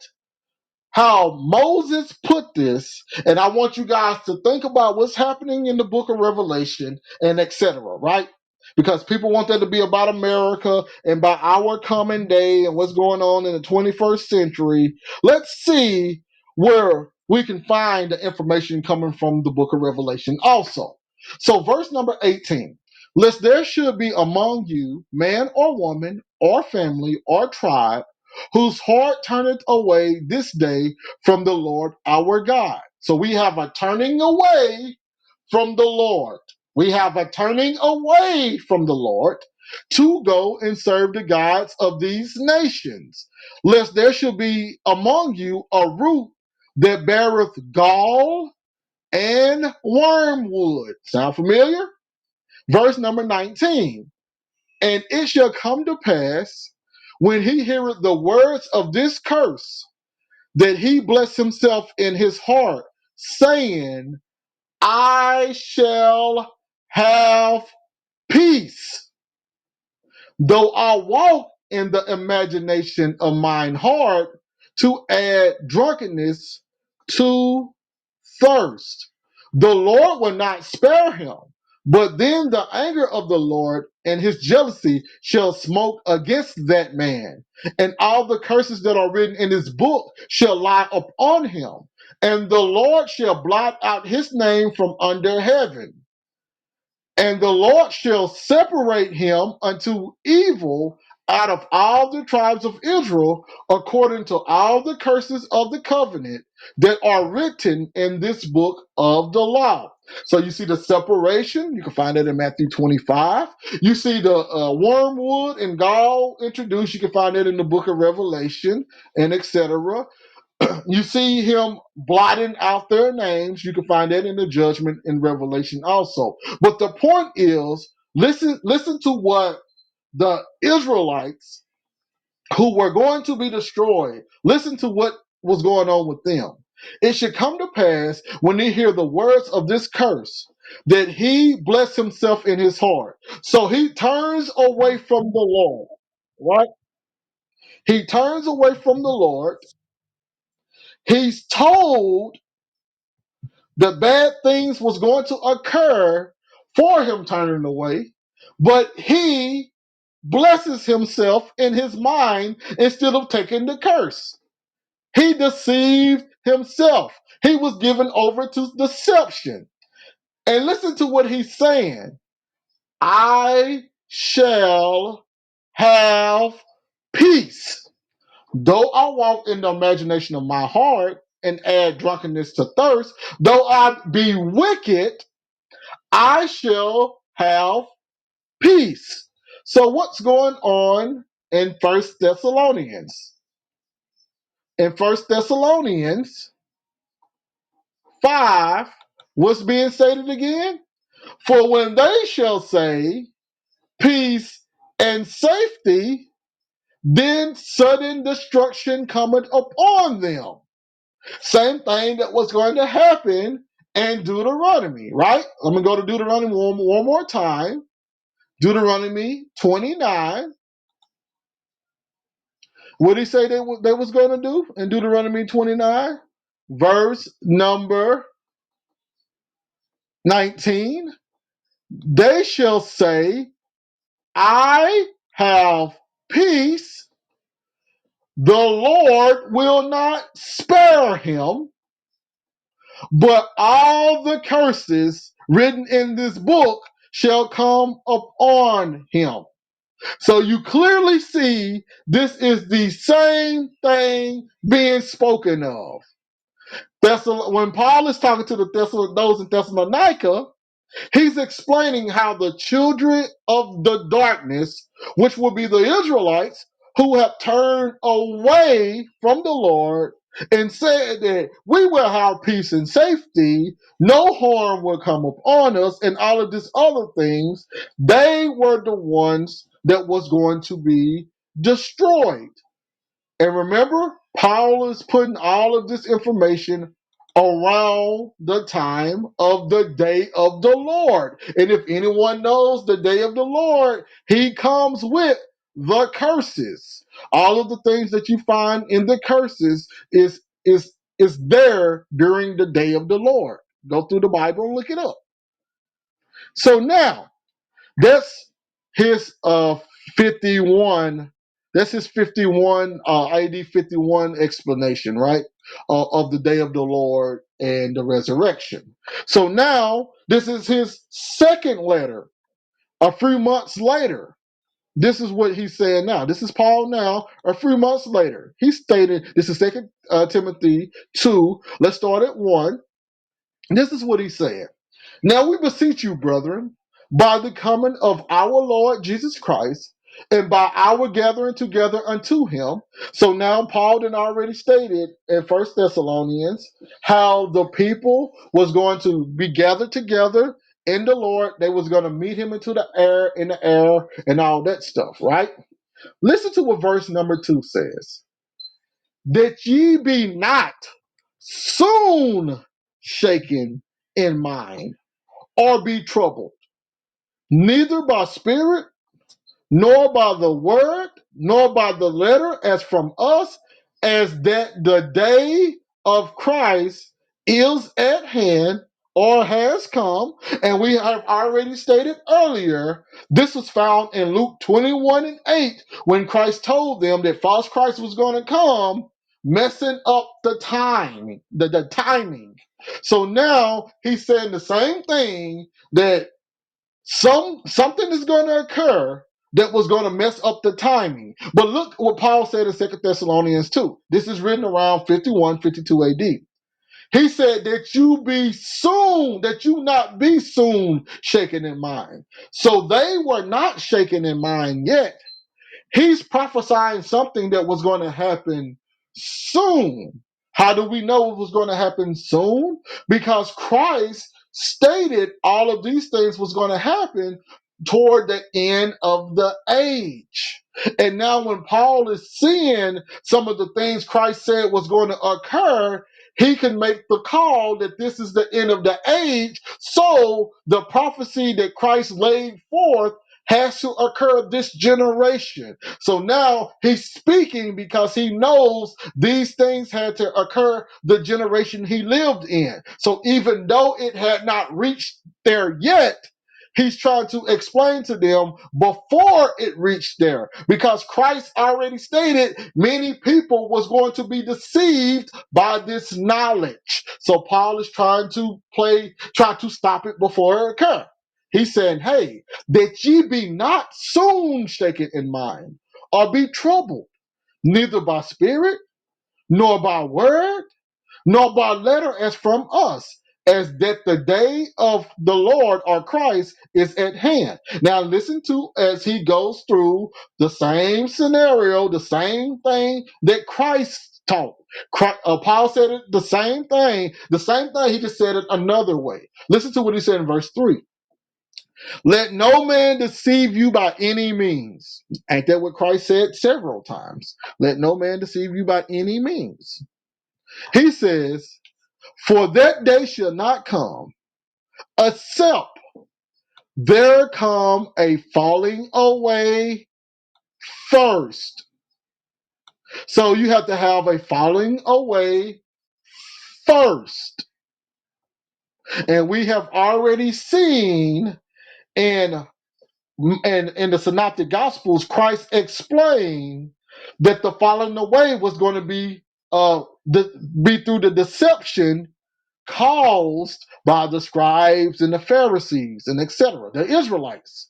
how Moses put this, and I want you guys to think about what's happening in the book of Revelation and etc., right? Because people want that to be about America and about our coming day and what's going on in the 21st century. Let's see where we can find the information coming from the book of Revelation also. So, verse number 18. Lest there should be among you man or woman or family or tribe whose heart turneth away this day from the Lord our God. So we have a turning away from the Lord. We have a turning away from the Lord to go and serve the gods of these nations, lest there should be among you a root that beareth gall and wormwood. Sound familiar? Verse number 19. And it shall come to pass when he heareth the words of this curse that he bless himself in his heart, saying, I shall have peace, though I walk in the imagination of mine heart to add drunkenness to thirst. The Lord will not spare him, but then the anger of the Lord and his jealousy shall smoke against that man, and all the curses that are written in this book shall lie upon him, and the Lord shall blot out his name from under heaven. And the Lord shall separate him unto evil out of all the tribes of Israel, according to all the curses of the covenant that are written in this book of the law. So you see the separation. You can find it in Matthew 25. You see the wormwood and gall introduced. You can find it in the book of Revelation and etc. You see him blotting out their names. You can find that in the judgment in Revelation also. But the point is, listen to what the Israelites who were going to be destroyed, listen to what was going on with them. It should come to pass when they hear the words of this curse that he bless himself in his heart. So he turns away from the Lord, right? He turns away from the Lord. He's told the bad things was going to occur for him turning away, but he blesses himself in his mind instead of taking the curse. He deceived himself. He was given over to deception. And listen to what he's saying. I shall have peace. Though I walk in the imagination of my heart and add drunkenness to thirst, though I be wicked, I shall have peace. So what's going on in First Thessalonians? In First Thessalonians 5, what's being stated again? For when they shall say peace and safety, then sudden destruction cometh upon them. Same thing that was going to happen in Deuteronomy, right? Let me go to Deuteronomy one more time. Deuteronomy 29. What did he say they was going to do in Deuteronomy 29? Verse number 19. They shall say, I have peace. The Lord will not spare him, but all the curses written in this book shall come upon him. So you clearly see this is the same thing being spoken of. When Paul is talking to those in Thessalonica, he's explaining how the children of the darkness, which will be the Israelites, who have turned away from the Lord and said that we will have peace and safety, no harm will come upon us, and all of these other things, they were the ones that was going to be destroyed. And remember, Paul is putting all of this information around the time of the day of the Lord. And if anyone knows the day of the Lord, he comes with the curses. All of the things that you find in the curses is there during the day of the Lord. Go through the Bible and look it up. So now, that's his 51. That's his 51 AD 51 explanation, right? Of the day of the Lord and the resurrection. So now this is his second letter. A few months later, this is what he's saying now. This is Paul now. A few months later, he stated. This is Second Timothy 2. Let's start at 1. This is what he's saying. Now we beseech you, brethren, by the coming of our Lord Jesus Christ, and by our gathering together unto him. So now Paul had already stated in First Thessalonians how the people was going to be gathered together in the Lord. They was going to meet him in the air, and all that stuff, right? Listen to what verse number 2 says. That ye be not soon shaken in mind, or be troubled, neither by spirit, nor by the word, nor by the letter, as from us, as that the day of Christ is at hand or has come. And we have already stated earlier, this was found in Luke 21 and 8, when Christ told them that false Christ was going to come, messing up the time, the timing. So now he's saying the same thing, that something is going to occur that was going to mess up the timing. But look what Paul said in Second Thessalonians 2. This is written around 51, 52 AD. He said that you not be soon shaken in mind. So they were not shaken in mind yet. He's prophesying something that was going to happen soon. How do we know it was going to happen soon? Because Christ stated all of these things was going to happen toward the end of the age. And now when Paul is seeing some of the things Christ said was going to occur, he can make the call that this is the end of the age. So the prophecy that Christ laid forth has to occur this generation. So now he's speaking because he knows these things had to occur the generation he lived in. So even though it had not reached there yet, he's trying to explain to them before it reached there, because Christ already stated many people was going to be deceived by this knowledge. So Paul is trying to stop it before it occurs. He's saying, hey, that ye be not soon shaken in mind, or be troubled, neither by spirit, nor by word, nor by letter, as from us, as that the day of the Lord or Christ is at hand. Now listen to as he goes through the same scenario, the same thing that Christ taught. Paul said it the same thing, he just said it another way. Listen to what he said in verse 3. Let no man deceive you by any means. Ain't that what Christ said several times? Let no man deceive you by any means. He says, for that day shall not come, except there come a falling away first. So you have to have a falling away first. And we have already seen in and in the synoptic gospels, Christ explained that the falling away was going to be through the deception caused by the scribes and the Pharisees and etc., the Israelites.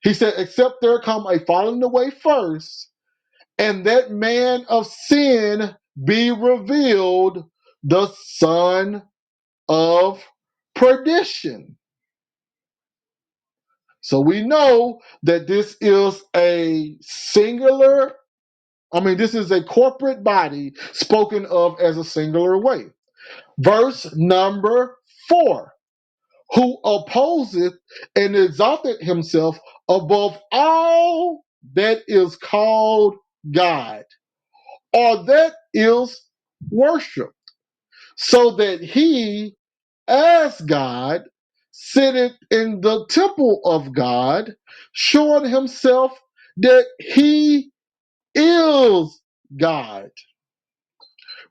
He said, except there come a falling away first, and that man of sin be revealed, the son of perdition. So we know that this is a singular I mean, this is a corporate body spoken of as a singular way. Verse number 4, who opposeth and exalted himself above all that is called God, or that is worship, so that he, as God, sitteth in the temple of God, showing himself that he is God.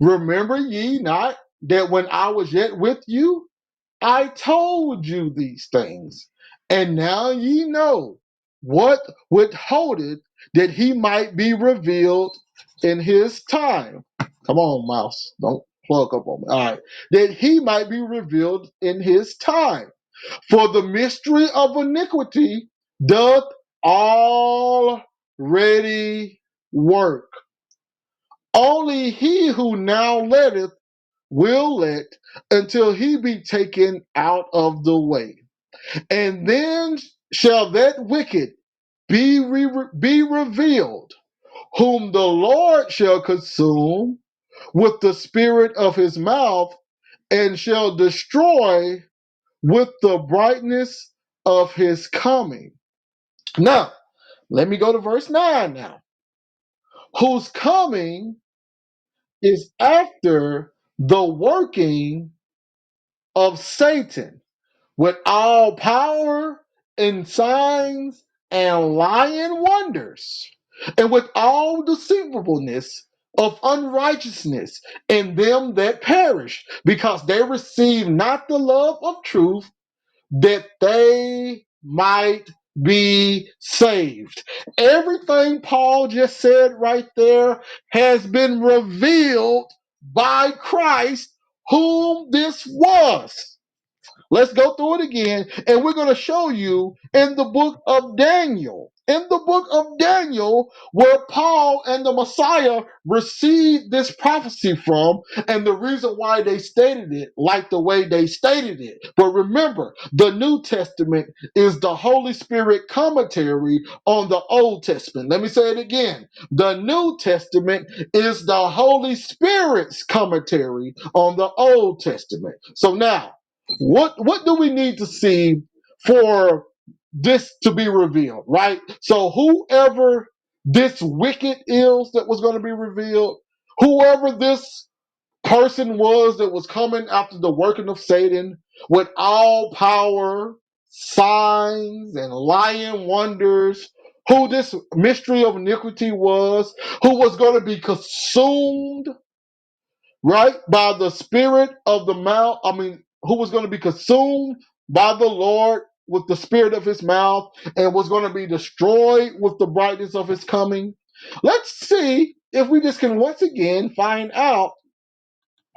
Remember ye not that when I was yet with you, I told you these things, and now ye know what withholdeth, that he might be revealed in his time. Come on, mouse. Don't plug up on me. All right. That he might be revealed in his time. For the mystery of iniquity doth already work. Only he who now letteth will let until he be taken out of the way. And then shall that wicked be revealed, whom the Lord shall consume with the spirit of his mouth, and shall destroy with the brightness of his coming. Now, let me go to verse 9 now. Whose coming is after the working of Satan with all power and signs and lying wonders, and with all deceivableness of unrighteousness in them that perish, because they receive not the love of truth, that they might be saved. Everything Paul just said right there has been revealed by Christ, whom this was. Let's go through it again, and we're going to show you in the book of Daniel. In the book of Daniel, where Paul and the Messiah received this prophecy from, and the reason why they stated it like the way they stated it. But remember, the New Testament is the Holy Spirit commentary on the Old Testament. Let me say it again. The New Testament is the Holy Spirit's commentary on the Old Testament. So now, what do we need to see for this to be revealed, right? So whoever this wicked is that was going to be revealed, whoever this person was that was coming after the working of Satan with all power, signs, and lying wonders, who this mystery of iniquity was, who was going to be consumed, right, by the spirit of the mouth, who was going to be consumed by the Lord with the spirit of his mouth, and was going to be destroyed with the brightness of his coming. Let's see if we just can once again find out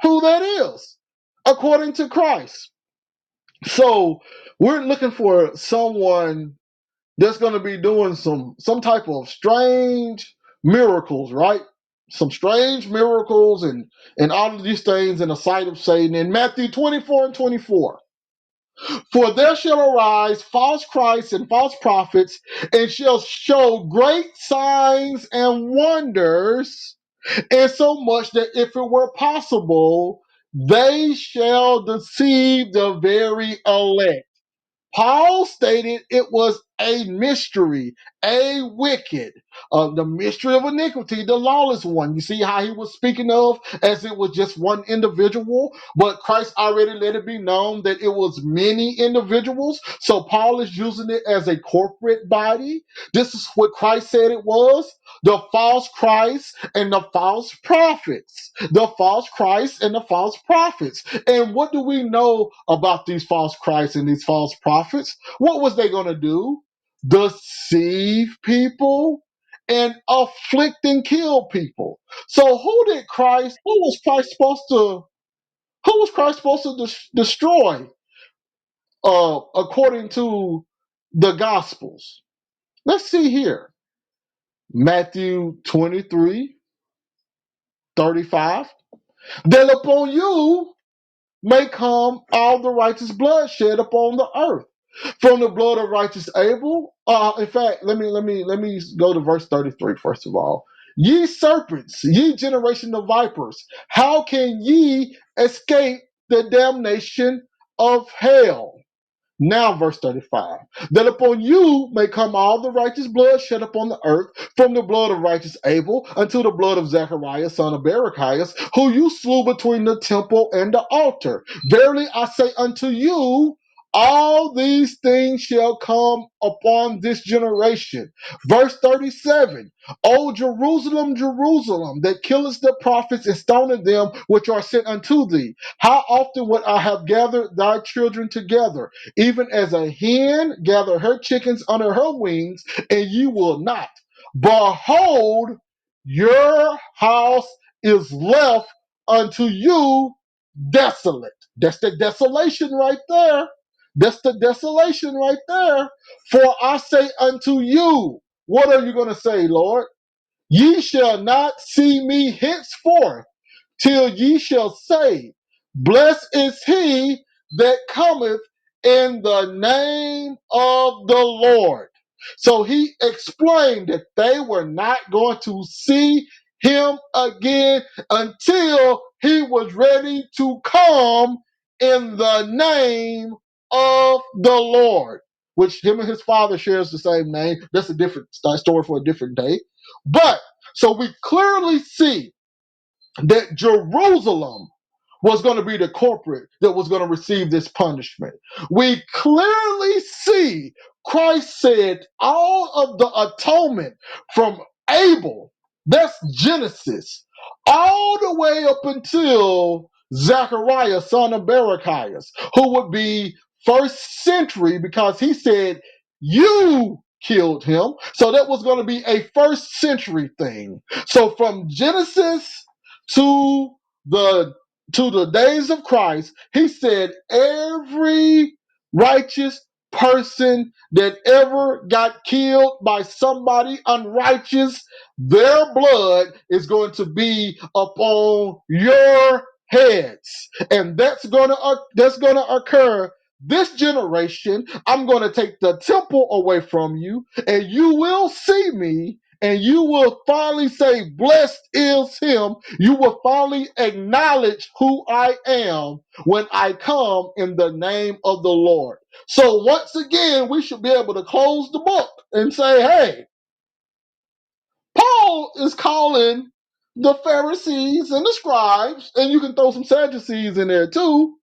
who that is according to Christ. So we're looking for someone that's going to be doing some type of strange miracles, right? Some strange miracles and all of these things in the sight of Satan. In Matthew 24 and 24, for there shall arise false Christs and false prophets, and shall show great signs and wonders, and so much that if it were possible, they shall deceive the very elect. Paul stated it was a mystery, a wicked, the mystery of iniquity, the lawless one. You see how he was speaking of as it was just one individual, but Christ already let it be known that it was many individuals. So Paul is using it as a corporate body. This is what Christ said it was: the false Christ and the false prophets. The false Christ and the false prophets. And what do we know about these false Christs and these false prophets? What was they going to do? Deceive people and afflict and kill people. So who was Christ supposed to destroy according to the Gospels? Let's see here. Matthew 23:35. That upon you may come all the righteous blood shed upon the earth, from the blood of righteous Abel. In fact, let me go to verse 33 first of all. Ye serpents, ye generation of vipers, how can ye escape the damnation of hell? Now, verse 35, that upon you may come all the righteous blood shed upon the earth, from the blood of righteous Abel unto the blood of Zechariah, son of Berechias, who you slew between the temple and the altar. Verily I say unto you, all these things shall come upon this generation. Verse 37, O Jerusalem, Jerusalem, that killest the prophets and stonest them which are sent unto thee. How often would I have gathered thy children together, even as a hen gather her chickens under her wings, and ye will not. Behold, your house is left unto you desolate. That's the desolation right there. That's the desolation right there. For I say unto you, what are you going to say, Lord? Ye shall not see me henceforth till ye shall say, blessed is he that cometh in the name of the Lord. So he explained that they were not going to see him again until he was ready to come in the name of the Lord, which him and his father shares the same name. That's a different story for a different day. But so we clearly see that Jerusalem was going to be the corporate that was going to receive this punishment. We clearly see Christ said all of the atonement from Abel, that's Genesis, all the way up until Zechariah, son of Berechias, who would be first century because he said, you killed him. So that was going to be a first century thing. So from Genesis to the days of Christ, he said every righteous person that ever got killed by somebody unrighteous, their blood is going to be upon your heads, and that's gonna occur this generation. I'm going to take the temple away from you, and you will see me, and you will finally say, blessed is him. You will finally acknowledge who I am when I come in the name of the Lord. So once again, we should be able to close the book and say, hey, Paul is calling the Pharisees and the scribes, and you can throw some Sadducees in there too,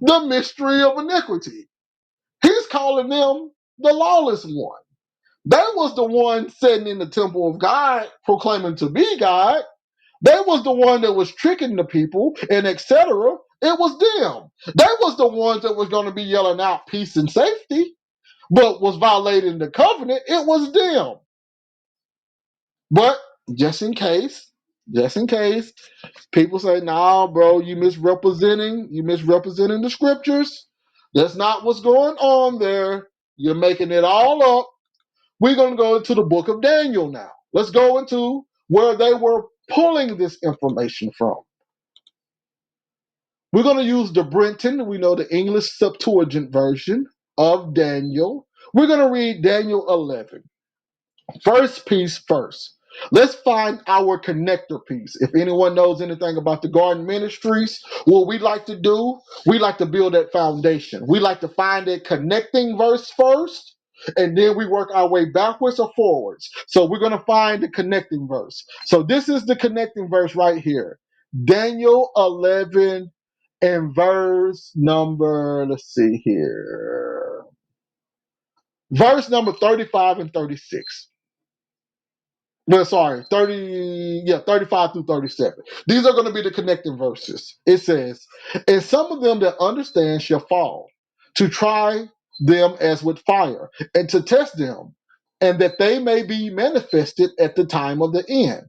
the mystery of iniquity. He's calling them the lawless one. They was the one sitting in the temple of God proclaiming to be God. They was the one that was tricking the people and etc. It was them. They was the ones that was going to be yelling out peace and safety, but was violating the covenant. It was them. But just in case, people say, nah, bro, you misrepresenting the scriptures. That's not what's going on there. You're making it all up. We're going to go into the book of Daniel now. Let's go into where they were pulling this information from. We're going to use the Brenton, we know the English Septuagint version of Daniel. We're going to read Daniel 11. First piece first. Let's find our connector piece. If anyone knows anything about the garden ministries, what we like to do, we like to build that foundation. We like to find a connecting verse first, and then we work our way backwards or forwards. So we're going to find the connecting verse. So this is the connecting verse right here. Daniel 11 and verse number, let's see here. Verse number 35 and 36. Well, sorry, 35 through 37. These are going to be the connecting verses. It says, and some of them that understand shall fall, to try them as with fire, and to test them, and that they may be manifested at the time of the end.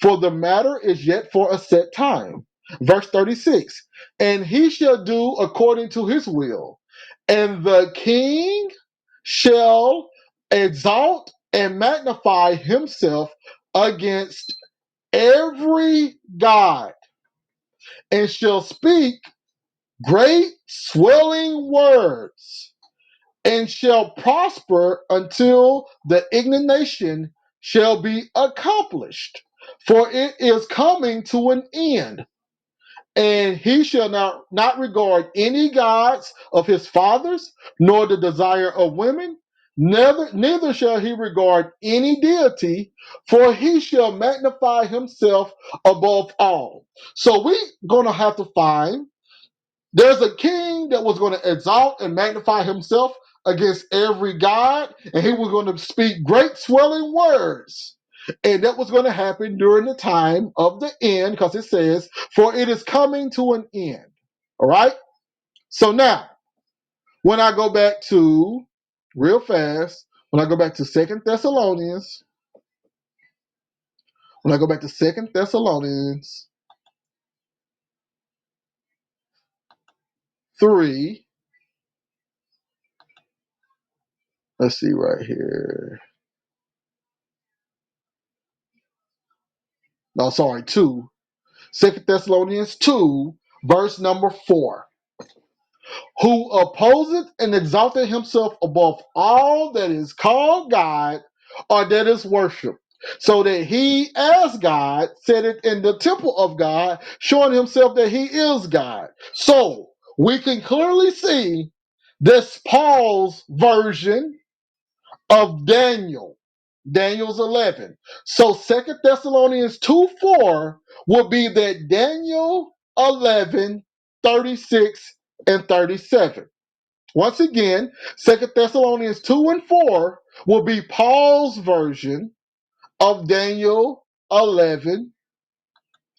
For the matter is yet for a set time. Verse 36, and he shall do according to his will, and the king shall exalt and magnify himself against every God, and shall speak great swelling words, and shall prosper until the indignation shall be accomplished. For it is coming to an end, and he shall not regard any gods of his fathers, nor the desire of women, neither shall he regard any deity, for he shall magnify himself above all. So we're going to have to find there's a king that was going to exalt and magnify himself against every god, and he was going to speak great swelling words. And that was going to happen during the time of the end, because it says, for it is coming to an end. All right? So now, when I go back to, real fast, when I go back to Second Thessalonians, when I go back to Second Thessalonians 3, let's see right here. No, sorry, 2. Second Thessalonians 2, verse number 4. Who opposeth and exalteth himself above all that is called God or that is worshipped, so that he, as God, set it in the temple of God, showing himself that he is God. So we can clearly see this Paul's version of Daniel's 11. So Second Thessalonians 2:4 will be that Daniel 11:36 and 37. Once again, Second Thessalonians 2 and 4 will be Paul's version of Daniel 11.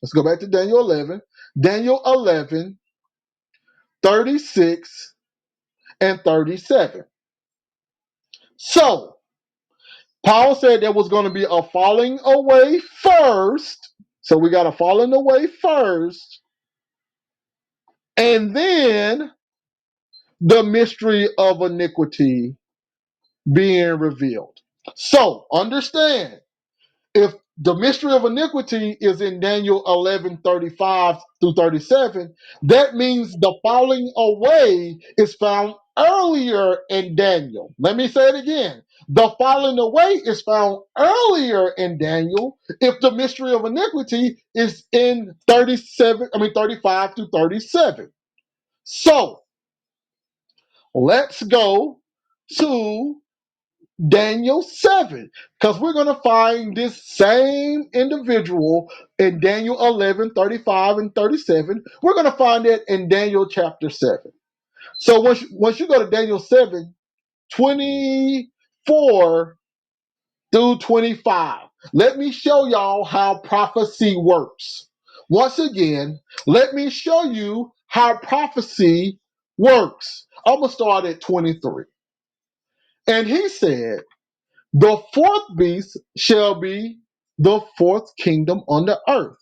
Let's go back to Daniel 11. Daniel 11:36 and 37. So Paul said there was going to be a falling away first. So we got a falling away first. And then the mystery of iniquity being revealed. So understand, if the mystery of iniquity is in Daniel 11:35 through 37, that means the falling away is found earlier in Daniel. Let me say it again. The falling away is found earlier in Daniel if the mystery of iniquity is in 35 through 37. So let's go to Daniel 7, because we're going to find this same individual in Daniel 11:35 and 37. We're going to find it in Daniel chapter 7. So once you go to Daniel 7:24 through 25, let me show y'all how prophecy works. Once again, let me show you how prophecy works. I'm going to start at 23. And he said, the fourth beast shall be the fourth kingdom on the earth,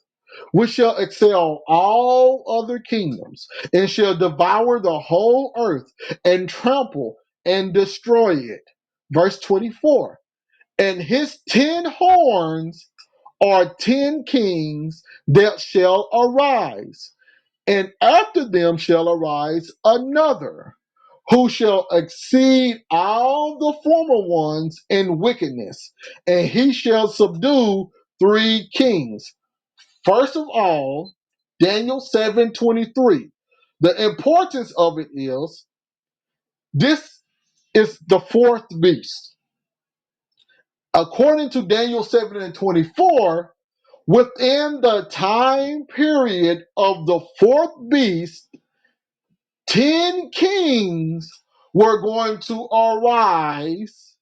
which shall excel all other kingdoms, and shall devour the whole earth, and trample and destroy it. Verse 24. And his 10 horns are 10 kings that shall arise, and after them shall arise another, who shall exceed all the former ones in wickedness, and he shall subdue 3 kings. First of all, Daniel 7:23. The importance of it is this is the fourth beast. According to Daniel 7:24, within the time period of the fourth beast, 10 kings were going to arise,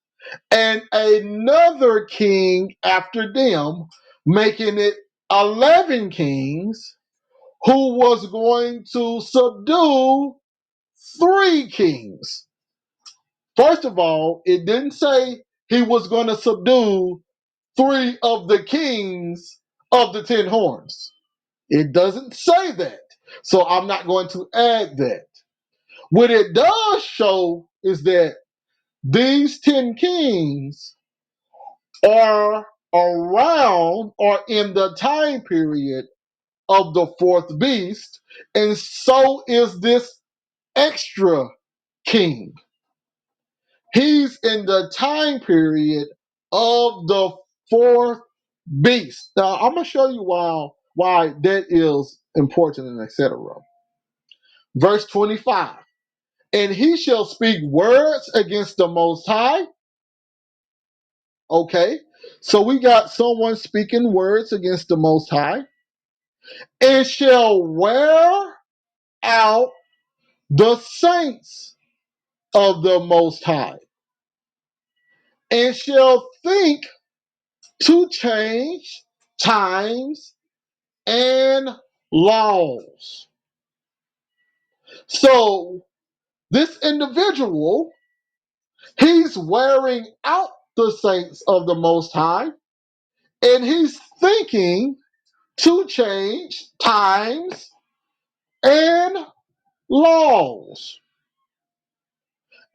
and another king after them, making it 11 kings, who was going to subdue 3 kings. First of all, it didn't say he was going to subdue 3 of the kings of the 10 horns. It doesn't say that. So I'm not going to add that. What it does show is that these 10 kings are around or in the time period of the fourth beast, and so is this extra king. He's in the time period of the fourth beast. Now I'm gonna show you why that is important and etc. Verse 25. And he shall speak words against the Most High. Okay, so we got someone speaking words against the Most High, and shall wear out the saints of the Most High, and shall think to change times and laws. So this individual, he's wearing out the saints of the Most High, and he's thinking to change times and laws.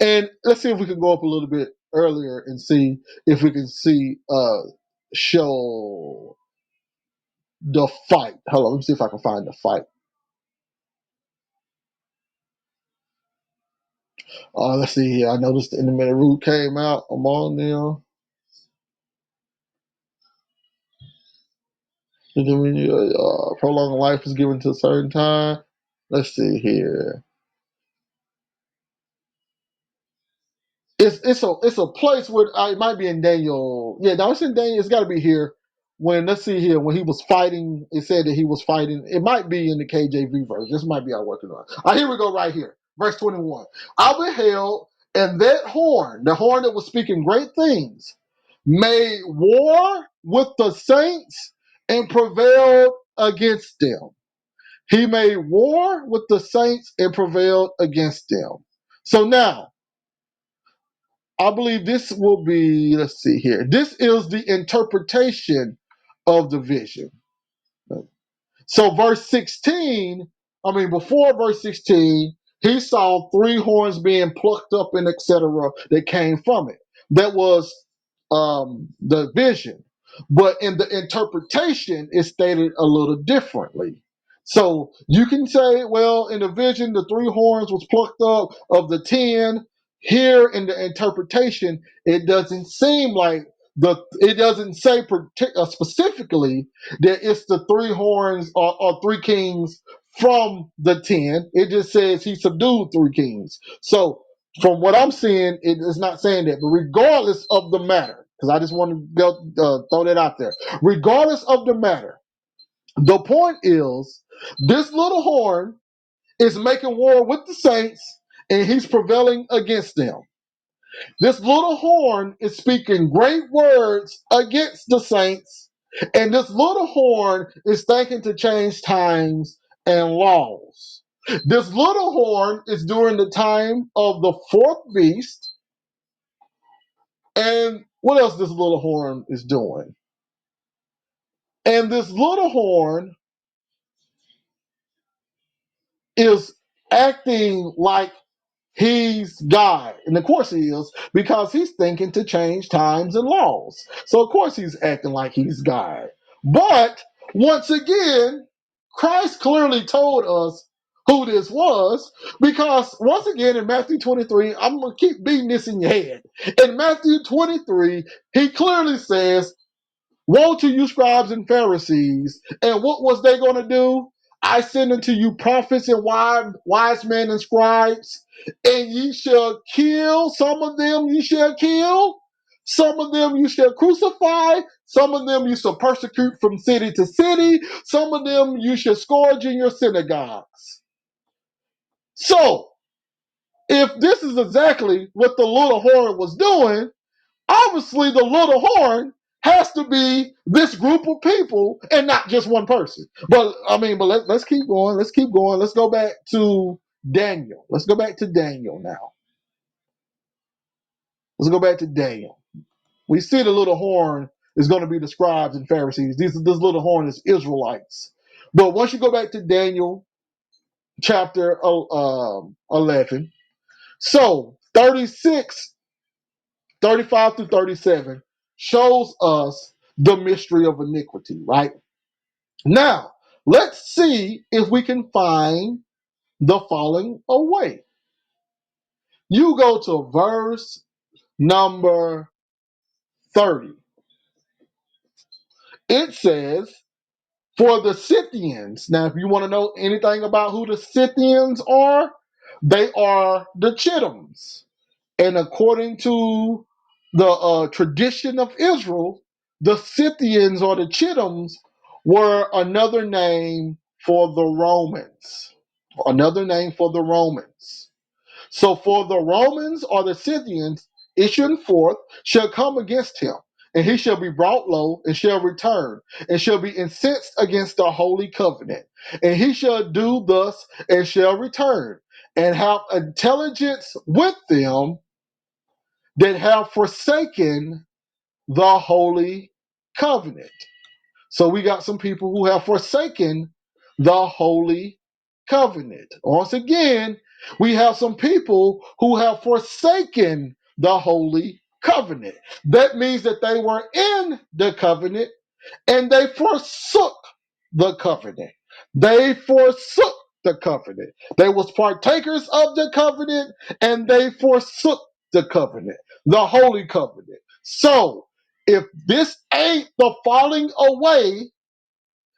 And let's see if we can go up a little bit earlier and see if we can see show the fight. Hold on, let me see if I can find the fight. Let's see here. I noticed the intermittent root came out. I'm on there. Prolonged life is given to a certain time. Let's see here. It's a place where it might be in Daniel. Yeah, no, it's in Daniel. It's got to be here. When let's see here, when he was fighting, it said that he was fighting. It might be in the KJV verse. This might be our working on. Here we go, right here, verse 21. I beheld, and that horn, the horn that was speaking great things, made war with the saints and prevailed against them. He made war with the saints and prevailed against them. So now I believe this will be, let's see here. This is the interpretation of the vision. So verse 16, before verse 16, he saw three horns being plucked up and etc. that came from it. That was the vision. But in the interpretation, it's stated a little differently. So you can say, well, in the vision, the three horns was plucked up of the 10. Here in the interpretation, it doesn't seem like it doesn't say specifically that it's the three horns or three kings from the 10. It just says he subdued three kings. So from what I'm seeing, it is not saying that. But regardless of the matter, because I just want to go, throw that out there. Regardless of the matter, the point is this little horn is making war with the saints, and he's prevailing against them. This little horn is speaking great words against the saints, and this little horn is thinking to change times and laws. This little horn is during the time of the fourth beast, and what else this little horn is doing? And this little horn is acting like he's God. And of course he is, because he's thinking to change times and laws. So of course he's acting like he's God. But once again, Christ clearly told us who this was, because once again in Matthew 23, I'm going to keep beating this in your head. In Matthew 23, he clearly says, woe to you, scribes and Pharisees. And what was they going to do? I send unto you prophets and wise men and scribes, and ye shall kill. Some of them you shall kill. Some of them you shall crucify. Some of them you shall persecute from city to city. Some of them you shall scourge in your synagogues. So, if this is exactly what the little horn was doing, obviously the little horn has to be this group of people and not just one person. But let's keep going. Let's keep going. Let's go back to Daniel. Let's go back to Daniel now. Let's go back to Daniel. We see the little horn is going to be the scribes and Pharisees. This little horn is Israelites. But once you go back to Daniel chapter 11, so 36, 35 through 37 shows us the mystery of iniquity, right? Now, let's see if we can find the falling away. You go to verse number 30. It says, for the Scythians. Now, if you want to know anything about who the Scythians are, they are the Chittims. And according to the tradition of Israel, the Scythians or the Chittims were another name for the Romans. Another name for the Romans. So for the Romans or the Scythians issuing forth shall come against him, and he shall be brought low, and shall return, and shall be incensed against the holy covenant. And he shall do thus, and shall return, and have intelligence with them that have forsaken the holy covenant. So we got some people who have forsaken the holy covenant. Once again, we have some people who have forsaken the holy covenant. That means that they were in the covenant and they forsook the covenant. They forsook the covenant. They was partakers of the covenant and they forsook the covenant, the holy covenant. So if this ain't the falling away,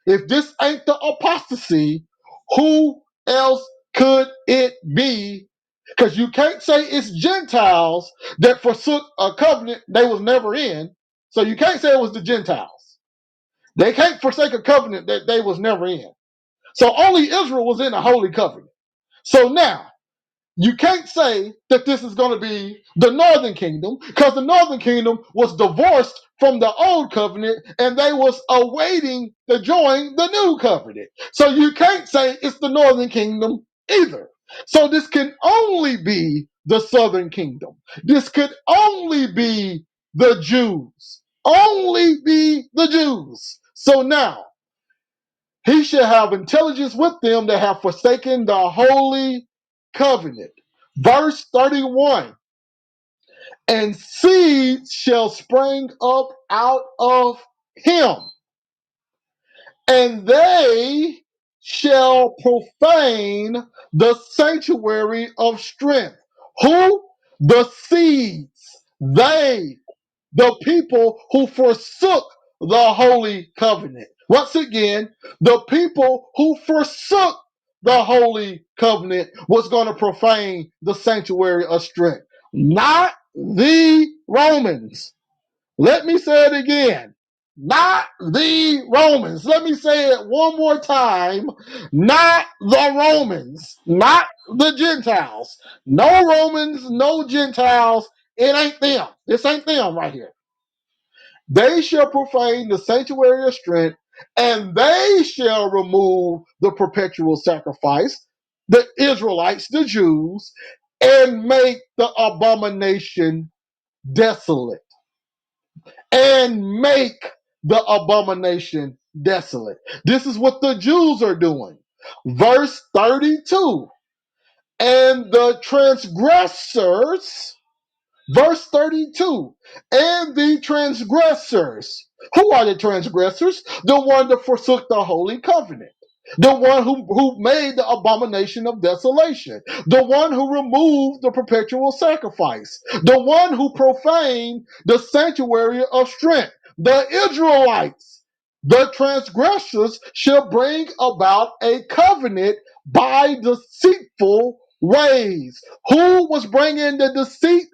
if this ain't the apostasy, who else could it be? Because you can't say it's Gentiles that forsook a covenant they was never in. So you can't say it was the Gentiles. They can't forsake a covenant that they was never in. So only Israel was in a holy covenant. So now, you can't say that this is going to be the northern kingdom because the northern kingdom was divorced from the old covenant and they was awaiting to join the new covenant. So you can't say it's the northern kingdom either. So this can only be the southern kingdom. This could only be the Jews. Only be the Jews. So now, he shall have intelligence with them that have forsaken the holy covenant. Verse 31, and seeds shall spring up out of him, and they shall profane the sanctuary of strength. Who? The seeds. They, the people who forsook the holy covenant. Once again, the people who forsook the holy covenant was going to profane the sanctuary of strength, not the Romans. Let me say it again. Not the Romans. Let me say it one more time. Not the Romans. Not the Gentiles. No Romans, no Gentiles. It ain't them. This ain't them right here. They shall profane the sanctuary of strength, and they shall remove the perpetual sacrifice, the Israelites, the Jews, and make the abomination desolate. And make the abomination desolate. This is what the Jews are doing. Verse 32. And the transgressors, verse 32, and the transgressors. Who are the transgressors? The one that forsook the holy covenant. The one who made the abomination of desolation. The one who removed the perpetual sacrifice. The one who profaned the sanctuary of strength. The Israelites. The transgressors shall bring about a covenant by deceitful ways. Who was bringing the deceit?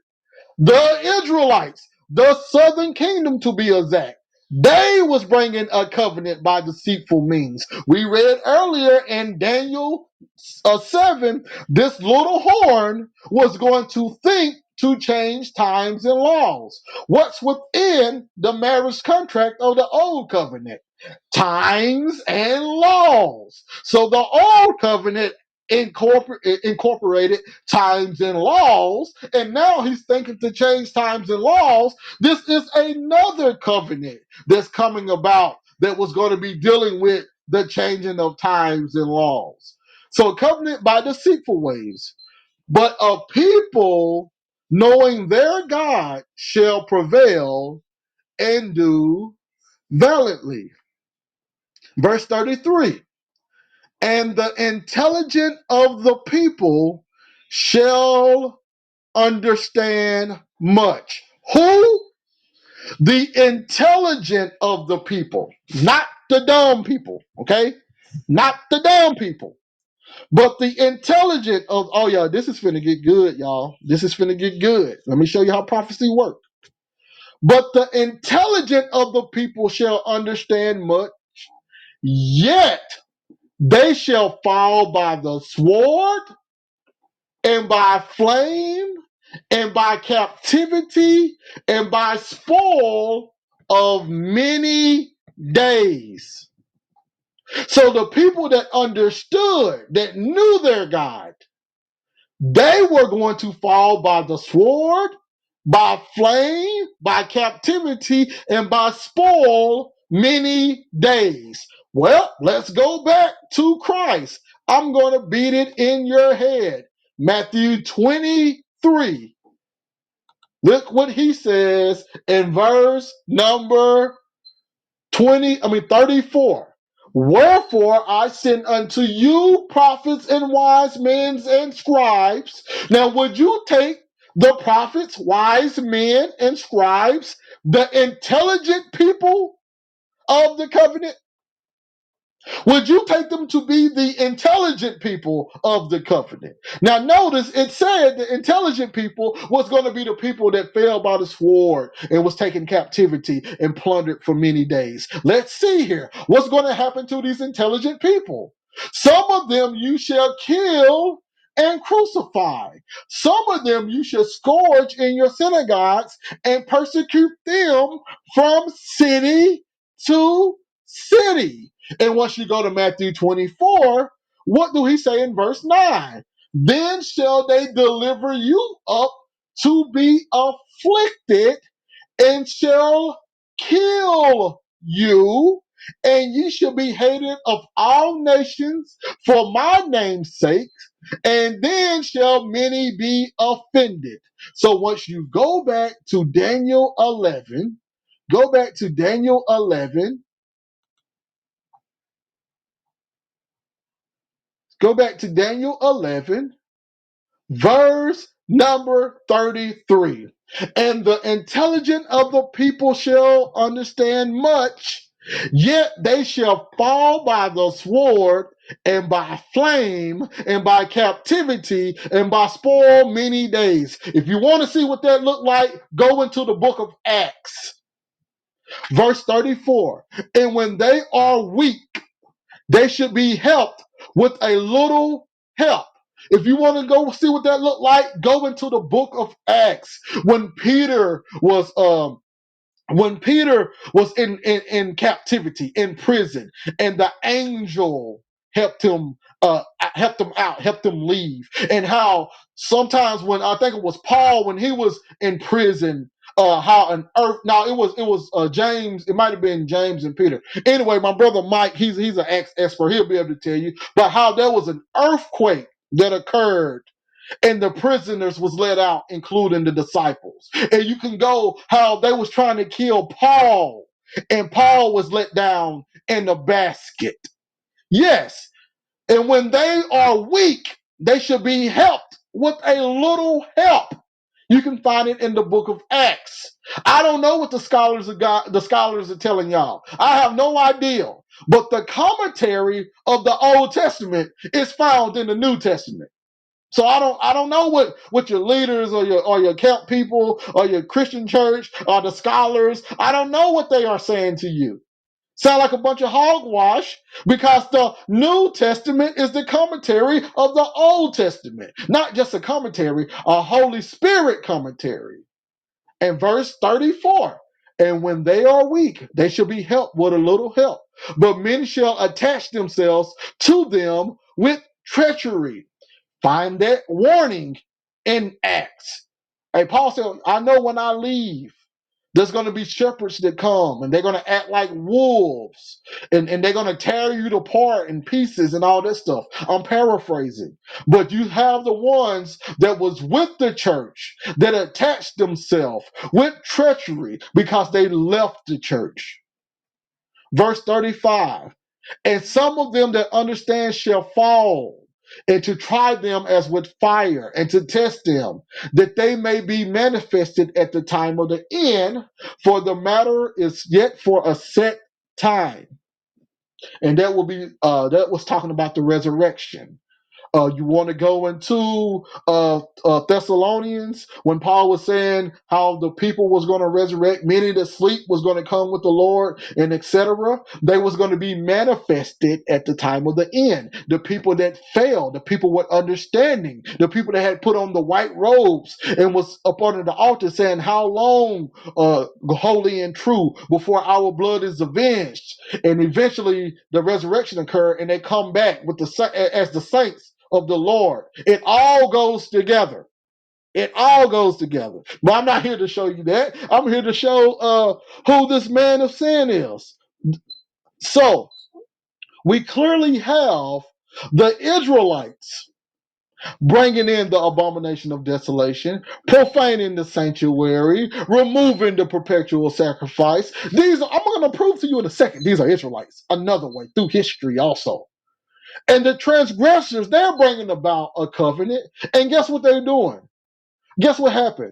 The Israelites, the southern kingdom to be exact. They was bringing a covenant by deceitful means. We read earlier in Daniel 7, this little horn was going to think to change times and laws. What's within the marriage contract of the old covenant? Times and laws. So the old covenant incorporated times and laws, and now he's thinking to change times and laws. This is another covenant that's coming about that was going to be dealing with the changing of times and laws. So covenant by deceitful ways, but a people knowing their God shall prevail and do valiantly. Verse 33, and the intelligent of the people shall understand much. Who? The intelligent of the people, not the dumb people, okay? Not the dumb people, but the intelligent of, oh yeah, this is finna get good, y'all. This is finna get good. Let me show you how prophecy works. But the intelligent of the people shall understand much, yet they shall fall by the sword and by flame and by captivity and by spoil of many days. So the people that understood, that knew their God, they were going to fall by the sword, by flame, by captivity, and by spoil many days. Well, let's go back to Christ. I'm going to beat it in your head. Matthew 23. Look what he says in verse number 34. Wherefore I send unto you prophets and wise men and scribes. Now, would you take the prophets, wise men, and scribes, the intelligent people of the covenant? Would you take them to be the intelligent people of the covenant? Now, notice it said the intelligent people was going to be the people that fell by the sword and was taken captivity and plundered for many days. Let's see here. What's going to happen to these intelligent people? Some of them you shall kill and crucify. Some of them you shall scourge in your synagogues and persecute them from city to city. And once you go to Matthew 24, what do he say in verse 9? Then shall they deliver you up to be afflicted and shall kill you, and ye shall be hated of all nations for my name's sake, and then shall many be offended. So once you go back to Daniel 11, go back to Daniel 11, go back to Daniel 11, verse number 33. And the intelligent of the people shall understand much, yet they shall fall by the sword and by flame and by captivity and by spoil many days. If you want to see what that looked like, go into the book of Acts, verse 34. And when they are weak, they should be helped with a little help. If you want to go see what that looked like, go into the book of Acts. When Peter was in captivity, in prison, and the angel helped him out, helped him leave. And how sometimes when I think it was Paul, when he was in prison, how an earth now it was James, it might have been James and Peter. Anyway, my brother Mike, he's an expert, he'll be able to tell you, but how there was an earthquake that occurred and the prisoners was let out, including the disciples. And you can go how they was trying to kill Paul, and Paul was let down in a basket. Yes, and when they are weak, they should be helped with a little help. You can find it in the book of Acts. I don't know what the scholars are telling y'all. I have no idea. But the commentary of the Old Testament is found in the New Testament. So I don't know what your leaders or your camp people or your Christian church or the scholars, I don't know what they are saying to you. Sound like a bunch of hogwash, because the New Testament is the commentary of the Old Testament. Not just a commentary, a Holy Spirit commentary. And verse 34, and when they are weak, they shall be helped with a little help. But men shall attach themselves to them with treachery. Find that warning in Acts. Hey, Paul said, I know when I leave, there's going to be shepherds that come and they're going to act like wolves, and they're going to tear you apart in pieces and all that stuff. I'm paraphrasing. But you have the ones that was with the church that attached themselves with treachery because they left the church. Verse 35. And some of them that understand shall fall. and to try them as with fire, and to test them, that they may be manifested at the time of the end, for the matter is yet for a set time. And that will be that was talking about the resurrection. You want to go into Thessalonians when Paul was saying how the people was going to resurrect, many that sleep was going to come with the Lord, and etc. They was going to be manifested at the time of the end. The people that fell, the people with understanding, the people that had put on the white robes and was up under the altar saying, "How long, holy and true, before our blood is avenged?" And eventually the resurrection occurred, and they come back with as the saints of the Lord. It all goes together. It all goes together. But I'm not here to show you that. I'm here to show who this man of sin is. So we clearly have the Israelites bringing in the abomination of desolation, profaning the sanctuary, removing the perpetual sacrifice. I'm going to prove to you in a second, these are Israelites. Another way, through history also. And the transgressors, they're bringing about a covenant. And guess what they're doing? Guess what happened?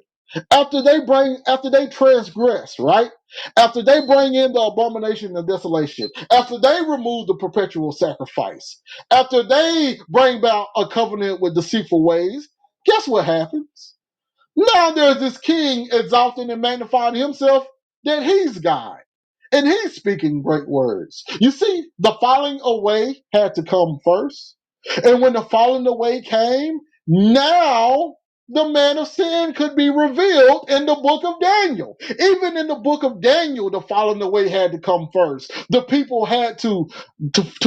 After they transgress, right? After they bring in the abomination of desolation, after they remove the perpetual sacrifice, after they bring about a covenant with deceitful ways, guess what happens? Now there's this king exalting and magnifying himself that he's God. And he's speaking great words. You see, the falling away had to come first. And when the falling away came, now the man of sin could be revealed in the book of Daniel. Even in the book of Daniel, the falling away had to come first. The people had to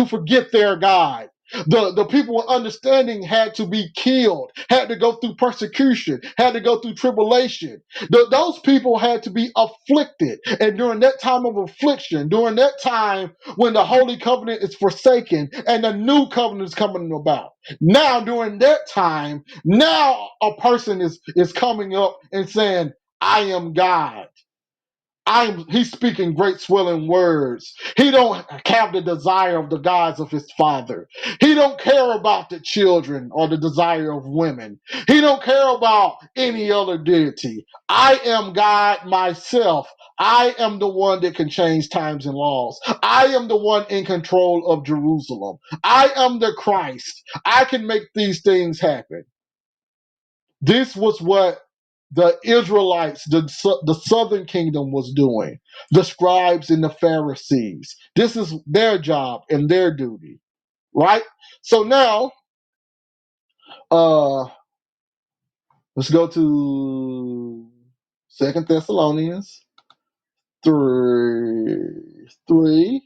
forget their God. The people with understanding had to be killed, had to go through persecution, had to go through tribulation. Those people had to be afflicted. And during that time of affliction, during that time when the holy covenant is forsaken and the new covenant is coming about, now during that time, now a person is coming up and saying, "I am God." He's speaking great swelling words. He don't have the desire of the gods of his father. He don't care about the children or the desire of women. He don't care about any other deity. I am God myself. I am the one that can change times and laws. I am the one in control of Jerusalem. I am the Christ. I can make these things happen. This was what the Israelites, the southern kingdom, was doing. The scribes and the Pharisees. This is their job and their duty, right? So now, uh, let's go to 2 Thessalonians 3.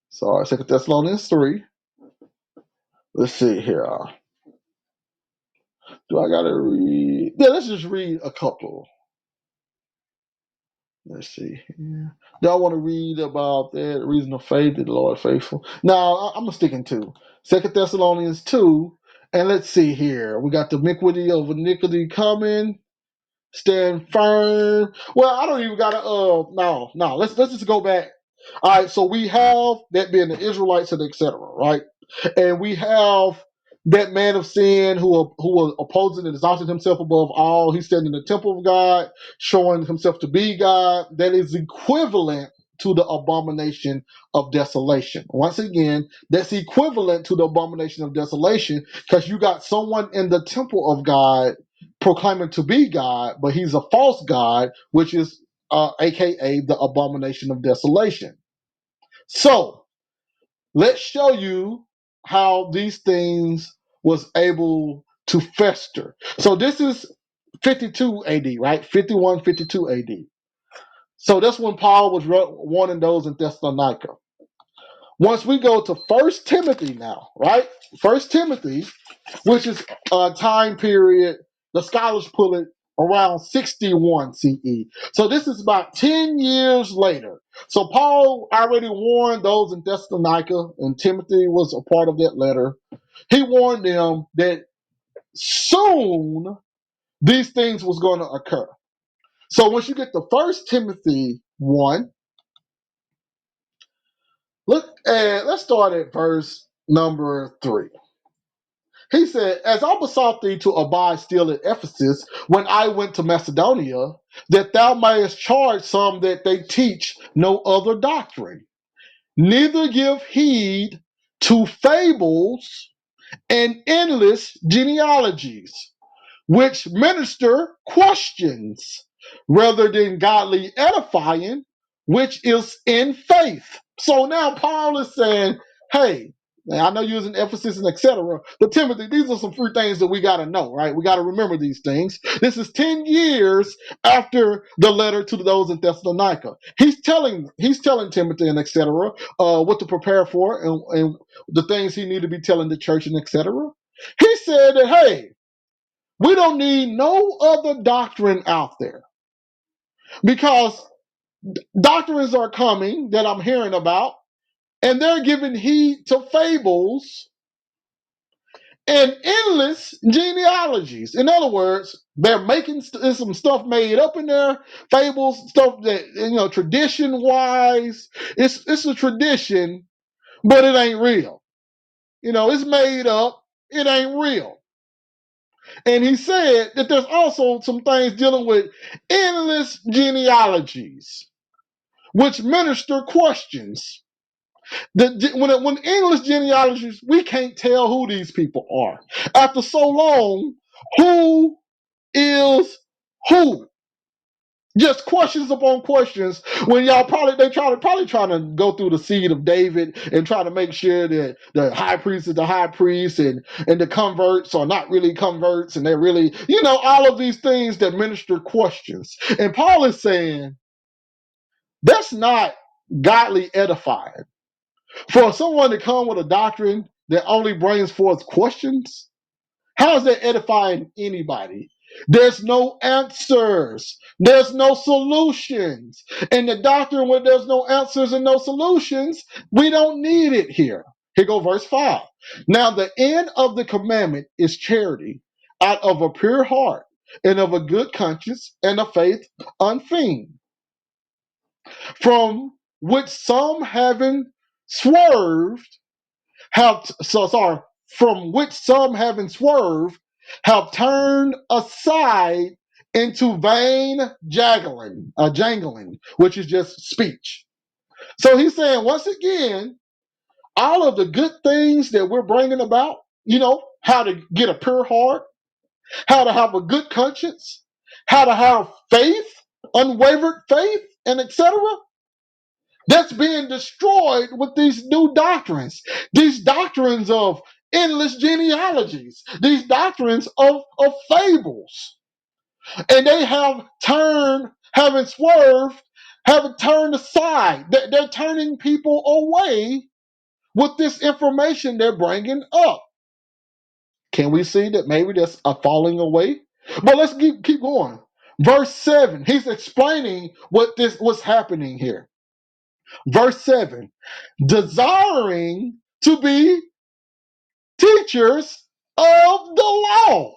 Sorry, 2 Thessalonians 3. Let's see here. Do I gotta read? Yeah, let's just read a couple. Let's see. Yeah. Do I want to read about that reason of faith that the Lord is faithful? No, I'm sticking to 2 Thessalonians 2. And let's see here. We got the iniquity of iniquity coming. Stand firm. Well, I don't even gotta no. Let's just go back. All right, so we have that being the Israelites and etc. Right? And we have that man of sin who was opposing and exalting himself above all. He's standing in the temple of God, showing himself to be God. That is equivalent to the abomination of desolation. Once again, that's equivalent to the abomination of desolation because you got someone in the temple of God proclaiming to be God, but he's a false God, which is aka the abomination of desolation. So let's show you how these things was able to fester. So this is 52 AD, right? 51, 52 AD. So that's when Paul was warning those in Thessalonica. Once we go to First Timothy now, right? First Timothy, which is a time period, the scholars pull it around 61 CE. So this is about 10 years later. So Paul already warned those in Thessalonica, and Timothy was a part of that letter. He warned them that soon these things was going to occur. So once you get to First Timothy 1, And let's start at verse number 3. He said, "As I besought thee to abide still at Ephesus when I went to Macedonia, that thou mayest charge some that they teach no other doctrine, neither give heed to fables and endless genealogies, which minister questions rather than godly edifying, which is in faith." So now Paul is saying, hey, now I know you're using emphasis and etc., but Timothy, these are some free things that we got to know, right? We got to remember these things. This is 10 years after the letter to those in Thessalonica. He's telling Timothy and etc. What to prepare for and the things he need to be telling the church and etc. He said that, hey, we don't need no other doctrine out there because doctrines are coming that I'm hearing about, and they're giving heed to fables and endless genealogies. In other words, they're making some stuff made up in there, fables, stuff that, tradition wise, it's a tradition, but it ain't real. It's made up, it ain't real. And he said that there's also some things dealing with endless genealogies, which minister questions. When endless genealogies, we can't tell who these people are. After so long, who is who? Just questions upon questions. When y'all probably trying to go through the seed of David and try to make sure that the high priest is the high priest and the converts are not really converts and they're really, all of these things that minister questions. And Paul is saying that's not godly edifying. For someone to come with a doctrine that only brings forth questions, how is that edifying anybody? There's no answers. There's no solutions. And the doctrine where there's no answers and no solutions, we don't need it here. Here go verse 5. Now the end of the commandment is charity out of a pure heart and of a good conscience and a faith unfeigned, from which some having swerved from which some having swerved have turned aside into vain jangling, which is just speech. So he's saying, once again, all of the good things that we're bringing about, how to get a pure heart, how to have a good conscience, how to have faith, unwavered faith, and etc., that's being destroyed with these new doctrines, these doctrines of endless genealogies, these doctrines of fables. And they have having swerved, having turned aside. They're turning people away with this information they're bringing up. Can we see that maybe that's a falling away? But let's keep going. Verse 7, he's explaining what's happening here. Verse 7, desiring to be teachers of the law.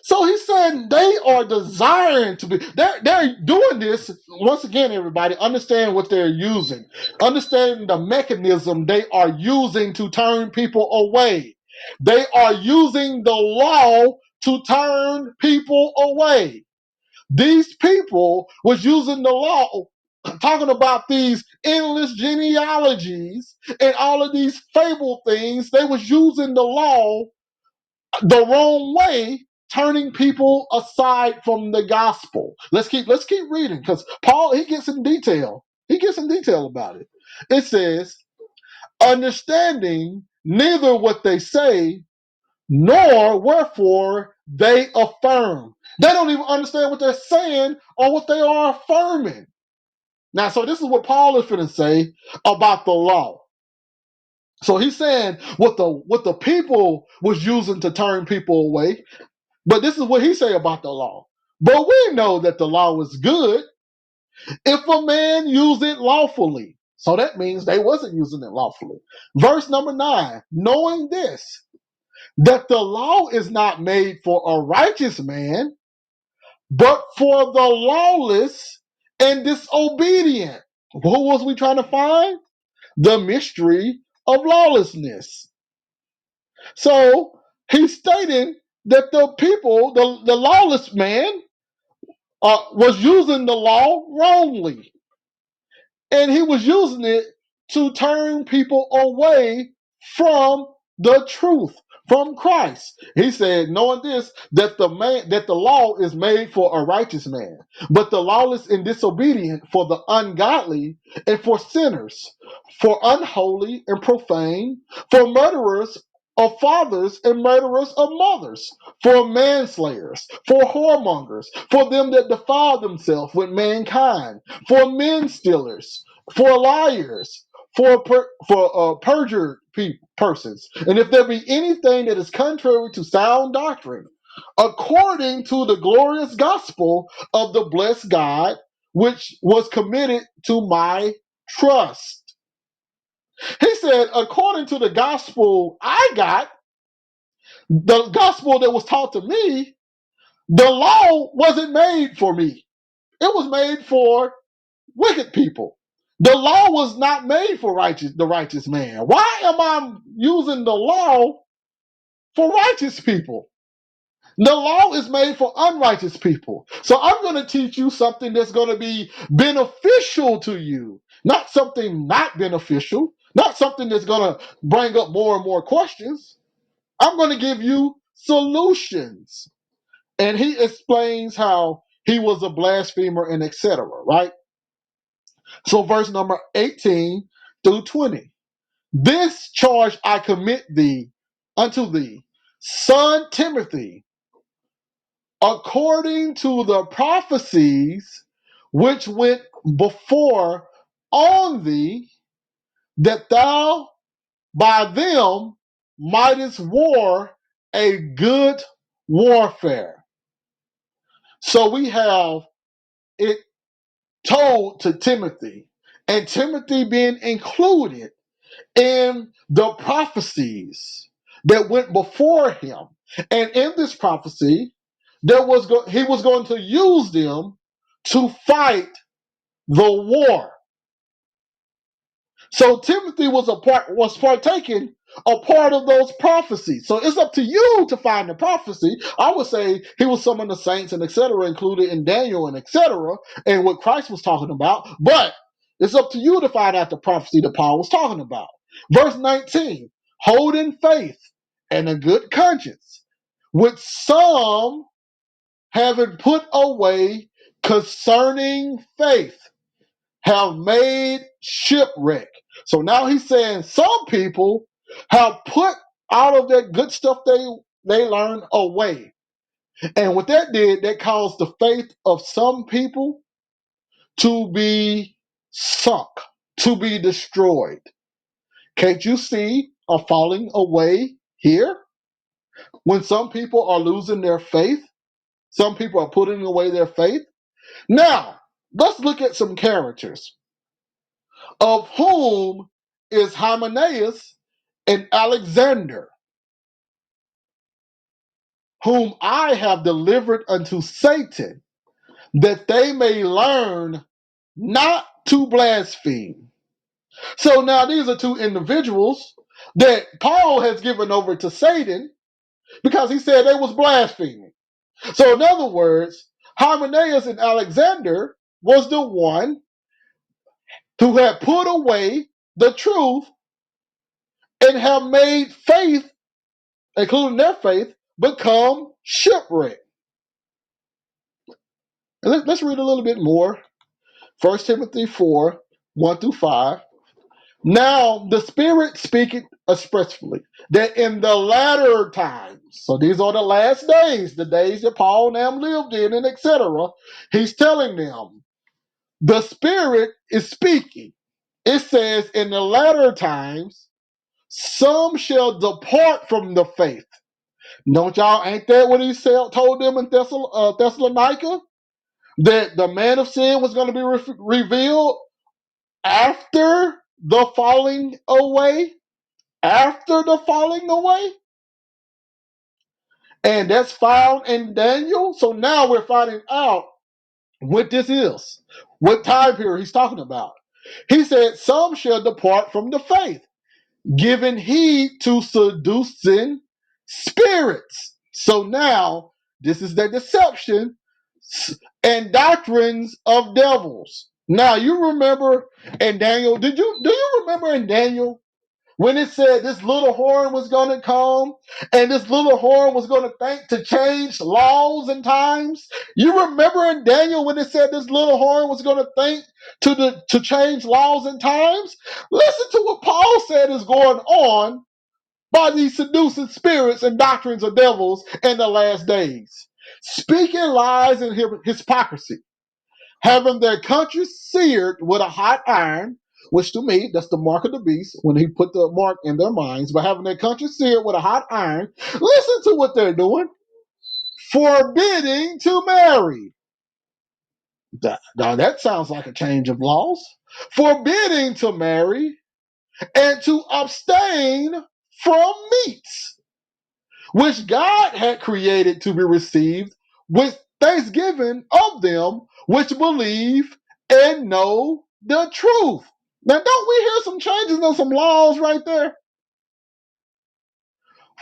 So he said they are desiring to be, they're doing this. Once again, everybody, understand what they're using. Understand the mechanism they are using to turn people away. They are using the law to turn people away. These people was using the law, talking about these endless genealogies and all of these fable things. They was using the law the wrong way, turning people aside from the gospel. Let's keep reading, because Paul, he gets in detail. He gets in detail about it. It says, understanding neither what they say nor wherefore they affirm. They don't even understand what they're saying or what they are affirming. Now, so this is what Paul is going to say about the law. So he's saying what the people was using to turn people away, but this is what he say about the law. But we know that the law is good if a man use it lawfully. So that means they wasn't using it lawfully. Verse number 9, knowing this, that the law is not made for a righteous man, but for the lawless and disobedient. Who was we trying to find? The mystery of lawlessness. So he's stating that the people, the lawless man, was using the law wrongly. And he was using it to turn people away from the truth, from Christ. He said, knowing this, that the law is made for a righteous man, but the lawless and disobedient for the ungodly and for sinners, for unholy and profane, for murderers of fathers and murderers of mothers, for manslayers, for whoremongers, for them that defile themselves with mankind, for men stealers, for liars, for perjured persons, and if there be anything that is contrary to sound doctrine, according to the glorious gospel of the blessed God, which was committed to my trust. He said, according to the gospel I got, the gospel that was taught to me, the law wasn't made for me. It was made for wicked people. The law was not made for the righteous man. Why am I using the law for righteous people? The law is made for unrighteous people. So I'm going to teach you something that's going to be beneficial to you, not something not beneficial, not something that's going to bring up more and more questions. I'm going to give you solutions. And he explains how he was a blasphemer and etc. Right? So verse number 18 through 20. This charge I commit thee unto thee, son Timothy, according to the prophecies which went before on thee, that thou by them mightest war a good warfare. So we have it told to Timothy, and Timothy being included in the prophecies that went before him. And in this prophecy, he was going to use them to fight the war. So Timothy was partaking a part of those prophecies. So it's up to you to find the prophecy. I would say he was some of the saints and etc. included in Daniel and etc. and what Christ was talking about. But it's up to you to find out the prophecy that Paul was talking about. Verse 19, holding faith and a good conscience, which some having put away concerning faith have made shipwreck. So now he's saying some people have put out of that good stuff they learned away. And what that did, that caused the faith of some people to be sunk, to be destroyed. Can't you see a falling away here? When some people are losing their faith, some people are putting away their faith. Now, let's look at some characters. Of whom is Hymenaeus and Alexander, whom I have delivered unto Satan, that they may learn not to blaspheme. So now these are two individuals that Paul has given over to Satan because he said they was blaspheming. So in other words, Hymenaeus and Alexander was the one who had put away the truth and have made faith, including their faith, become shipwrecked. Let's read a little bit more. 1 Timothy 4, 1 through 5. Now the Spirit speaketh expressly that in the latter times, so these are the last days, the days that Paul and them lived in, and etc. He's telling them, the Spirit is speaking. It says, in the latter times, some shall depart from the faith. Don't y'all, ain't that what he told them in Thessalonica? That the man of sin was going to be revealed after the falling away? After the falling away? And that's found in Daniel. So now we're finding out what this is. What time period he's talking about. He said, some shall depart from the faith. giving heed to seducing spirits. So now, this is the deception and doctrines of devils. Now, you remember in Daniel, do you remember in Daniel when it said this little horn was going to come and this little horn was going to think to change laws and times? You remember in Daniel when it said this little horn was going to think to change laws and times? Listen to what Paul said is going on by these seducing spirits and doctrines of devils in the last days, speaking lies and hypocrisy, having their conscience seared with a hot iron, which to me, that's the mark of the beast when he put the mark in their minds, but having their conscience seared with a hot iron. Listen to what they're doing: forbidding to marry. Now that sounds like a change of laws. Forbidding to marry and to abstain from meats which God had created to be received with thanksgiving of them which believe and know the truth. Now, don't we hear some changes on some laws right there?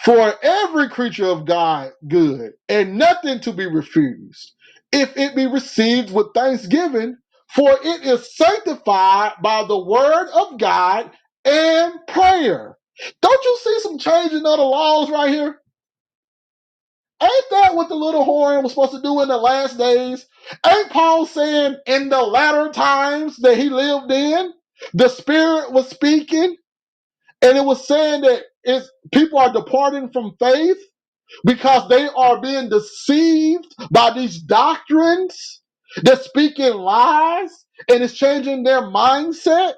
For every creature of God good, and nothing to be refused, if it be received with thanksgiving, for it is sanctified by the word of God and prayer. Don't you see some changing of the laws right here? Ain't that what the little horn was supposed to do in the last days? Ain't Paul saying in the latter times that he lived in, the Spirit was speaking, and it was saying that people are departing from faith because they are being deceived by these doctrines that speak in lies, and it's changing their mindset.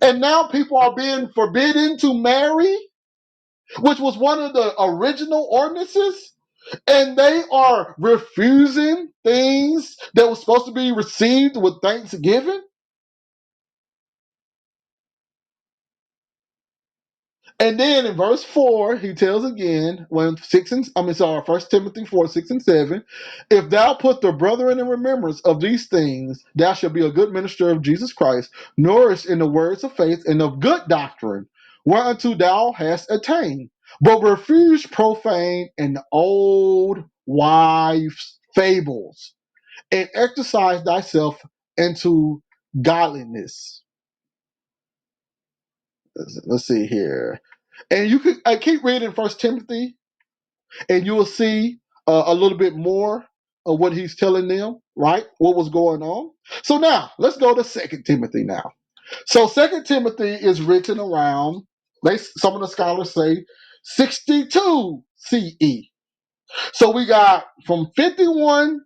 And now people are being forbidden to marry, which was one of the original ordinances, and they are refusing things that were supposed to be received with thanksgiving. And then in verse 4, he tells again, First Timothy 4, 6 and 7, if thou put the brethren in remembrance of these things, thou shalt be a good minister of Jesus Christ, nourished in the words of faith and of good doctrine, whereunto thou hast attained. But refuse profane and old wives' fables, and exercise thyself into godliness. Let's see here. And you could I keep reading First Timothy, and you will see a little bit more of what he's telling them, right? What was going on. So now let's go to Second Timothy now. So Second Timothy is written around, some of the scholars say 62 CE. So we got from 51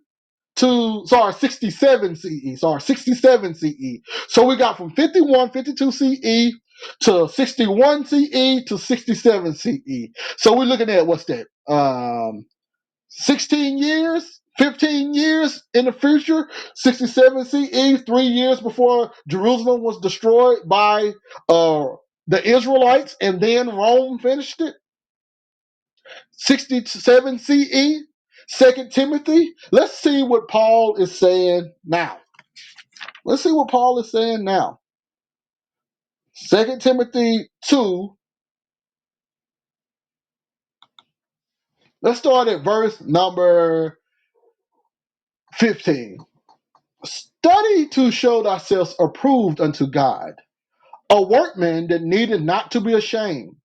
to 67 CE. 67 CE. So we got from 51, 52 CE to 61 CE to 67 CE. So we're looking at what's that? 16 years, 15 years in the future. 67 CE, 3 years before Jerusalem was destroyed by the Israelites, and then Rome finished it. 67 CE, Second Timothy. Let's see what Paul is saying now. Let's see what Paul is saying now. Second Timothy 2. Let's start at verse number 15. Study to show thyself approved unto God, a workman that needed not to be ashamed,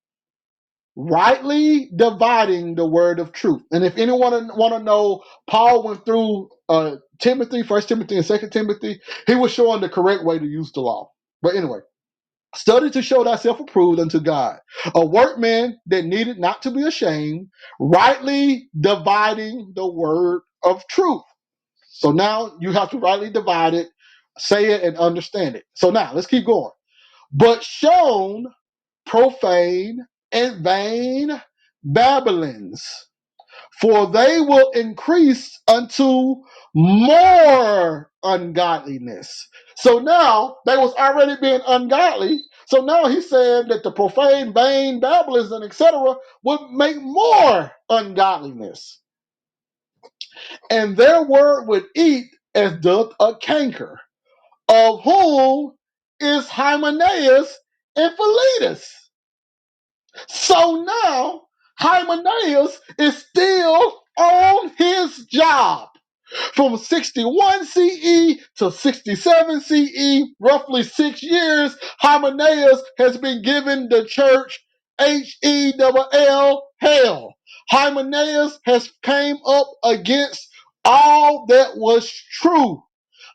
rightly dividing the word of truth. And if anyone want to know, Paul went through Timothy, First Timothy and Second Timothy. He was showing the correct way to use the law. But anyway, study to show thyself approved unto God, a workman that needed not to be ashamed, rightly dividing the word of truth. So now you have to rightly divide it, say it, and understand it. So now let's keep going. But shown profane and vain babblings, for they will increase unto more ungodliness. So now they was already being ungodly. So now he's saying that the profane, vain babblings and etc. would make more ungodliness. And their word would eat as doth a canker, of whom is Hymenaeus and Philetus. So now Hymenaeus is still on his job. From 61 CE to 67 CE, roughly 6 years, Hymenaeus has been given the church Hell, hell. Hymenaeus has came up against all that was true.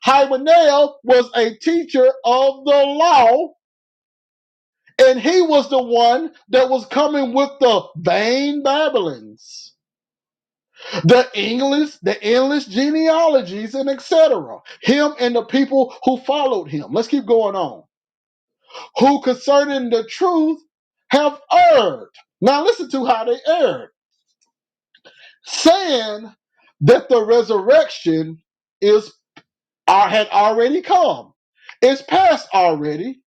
Hymenaeus was a teacher of the law, and he was the one that was coming with the vain babblings, the endless genealogies, and etc. Him and the people who followed him. Let's keep going on. Who concerning the truth have erred. Now listen to how they erred. Saying that the resurrection is had already come. It's past already,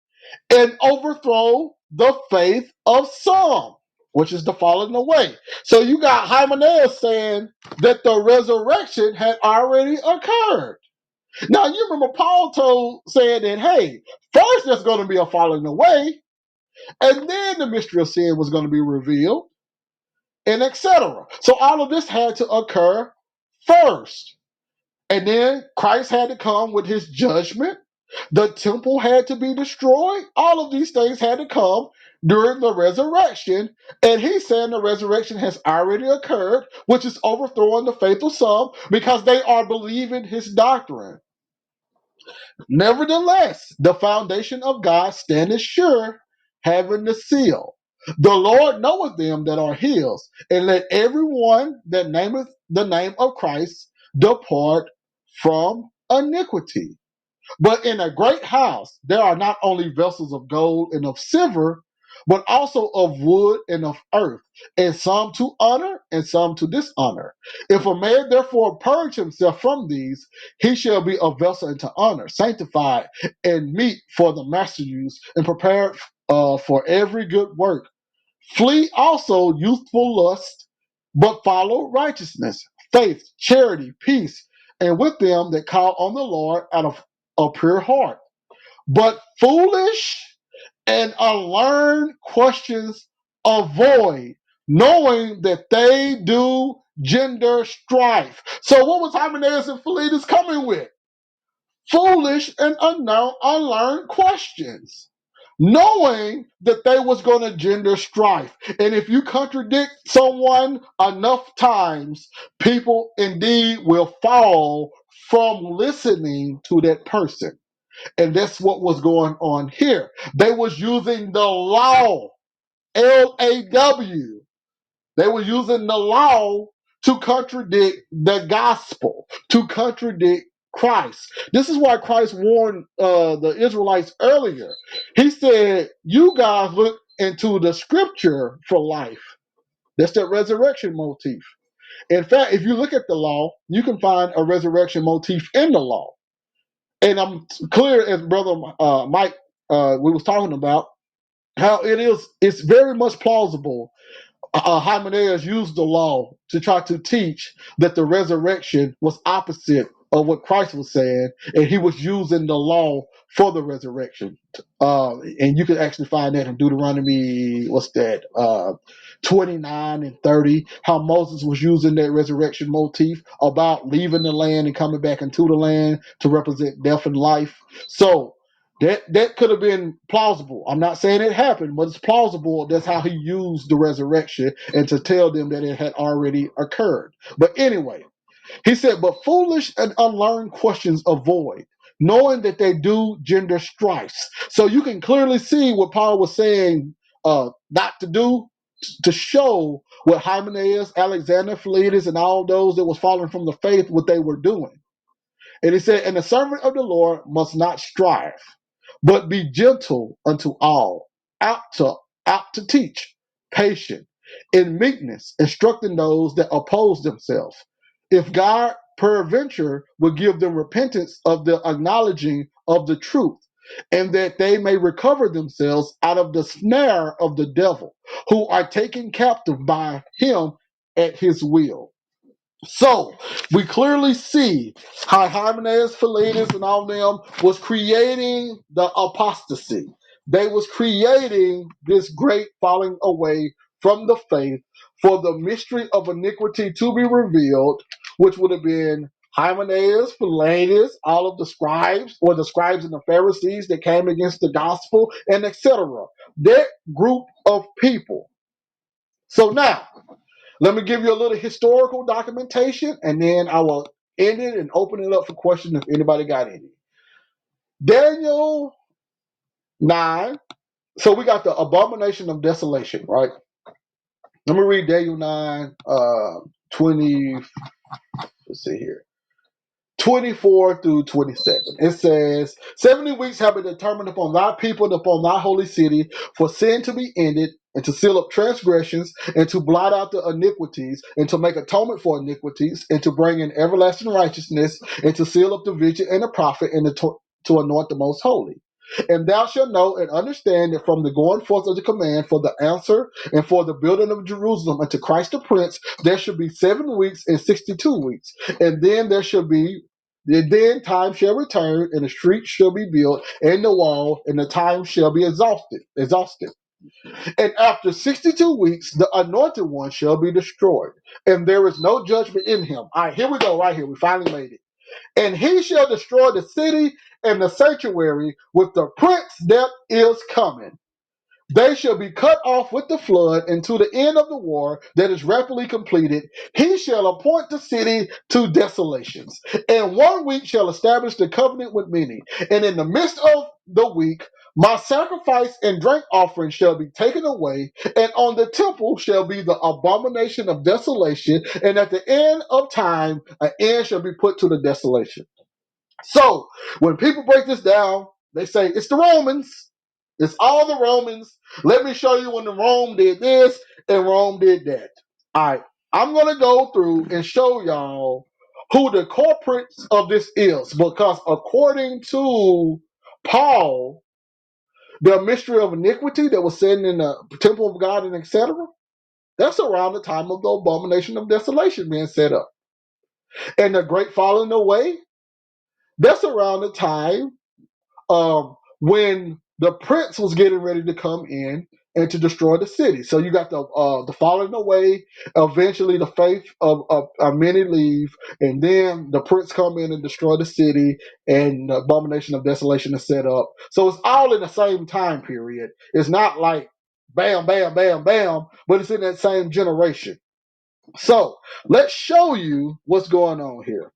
and overthrow the faith of some, which is the falling away. So you got Hymenaeus saying that the resurrection had already occurred. Now you remember Paul said that, hey, first there's going to be a falling away, and then the mystery of sin was going to be revealed, and etc. So all of this had to occur first. And then Christ had to come with his judgment. The temple had to be destroyed. All of these things had to come during the resurrection. And he's saying the resurrection has already occurred, which is overthrowing the faith of some because they are believing his doctrine. Nevertheless, the foundation of God standeth sure, having the seal. The Lord knoweth them that are his, and let everyone that nameth the name of Christ depart from iniquity. But in a great house there are not only vessels of gold and of silver, but also of wood and of earth, and some to honor and some to dishonor. If a man therefore purge himself from these, he shall be a vessel unto honor, sanctified and meet for the master use, and prepared for every good work. Flee also youthful lust, but follow righteousness, faith, charity, peace, and with them that call on the Lord out of a pure heart. But foolish and unlearned questions avoid, knowing that they do gender strife. So what was Hymenaeus and Philetus coming with? Foolish and unlearned questions, knowing that they was going to gender strife. And if you contradict someone enough times, people indeed will fall from listening to that person. And that's what was going on here. They was using the law, L-A-W. They were using the law to contradict the gospel, to contradict Christ. This is why Christ warned the Israelites earlier. He said, you guys look into the scripture for life. That's that resurrection motif. In fact, if you look at the law, you can find a resurrection motif in the law. And I'm clear, as Brother Mike we was talking about, how it's very much plausible. Hymenaeus used the law to try to teach that the resurrection was opposite of what Christ was saying, and he was using the law for the resurrection. And you can actually find that in Deuteronomy, 29 and 30, how Moses was using that resurrection motif about leaving the land and coming back into the land to represent death and life. So that could have been plausible. I'm not saying it happened, but it's plausible. That's how he used the resurrection and to tell them that it had already occurred. But anyway, he said, but foolish and unlearned questions avoid, knowing that they do gender strifes. So you can clearly see what Paul was saying not to do, to show what Hymenaeus, Alexander, Philetus, and all those that was falling from the faith, what they were doing. And he said, and the servant of the Lord must not strive, but be gentle unto all, apt to teach, patient, in meekness, instructing those that oppose themselves. If God peradventure will give them repentance of the acknowledging of the truth, and that they may recover themselves out of the snare of the devil, who are taken captive by him at his will. So we clearly see how Hymenaeus, Philetus, and all them was creating the apostasy. they was creating this great falling away from the faith for the mystery of iniquity to be revealed, which would have been Hymenaeus, Philaetus, all of the scribes, or the scribes and the Pharisees that came against the gospel, and etc. That group of people. So now, let me give you a little historical documentation, and then I will end it and open it up for questions if anybody got any. Daniel 9. So we got the abomination of desolation, right? Let me read Daniel 9, 20, let's see here. 24 through 27. It says, 70 weeks have been determined upon thy people and upon thy holy city for sin to be ended, and to seal up transgressions, and to blot out the iniquities, and to make atonement for iniquities, and to bring in everlasting righteousness, and to seal up the vision and the prophet, and to anoint the most holy. And thou shalt know and understand that from the going forth of the command for the answer and for the building of Jerusalem unto Christ the Prince, there should be 7 weeks and 62 weeks. And then there shall be then time shall return, and the street shall be built, and the wall, and the time shall be exhausted. And after 62 weeks, the anointed one shall be destroyed, and there is no judgment in him. All right, here we go, right here. We finally made it. And he shall destroy the city and the sanctuary with the prince that is coming. They shall be cut off with the flood until the end of the war that is rapidly completed. He shall appoint the city to desolations. And 1 week shall establish the covenant with many. And in the midst of the week, my sacrifice and drink offering shall be taken away, and on the temple shall be the abomination of desolation. And at the end of time, an end shall be put to the desolation. So when people break this down, they say it's the Romans. It's all the Romans. Let me show you when the Rome did this and Rome did that. All right, I'm gonna go through and show y'all who the culprits of this is, because according to Paul, the mystery of iniquity that was sitting in the temple of God and etc. That's around the time of the abomination of desolation being set up, and the great falling away. That's around the time when the prince was getting ready to come in and to destroy the city. So you got the falling away. Eventually, the faith of many leave, and then the prince come in and destroy the city, and the abomination of desolation is set up. So it's all in the same time period. It's not like bam, bam, bam, bam, but it's in that same generation. So let's show you what's going on here.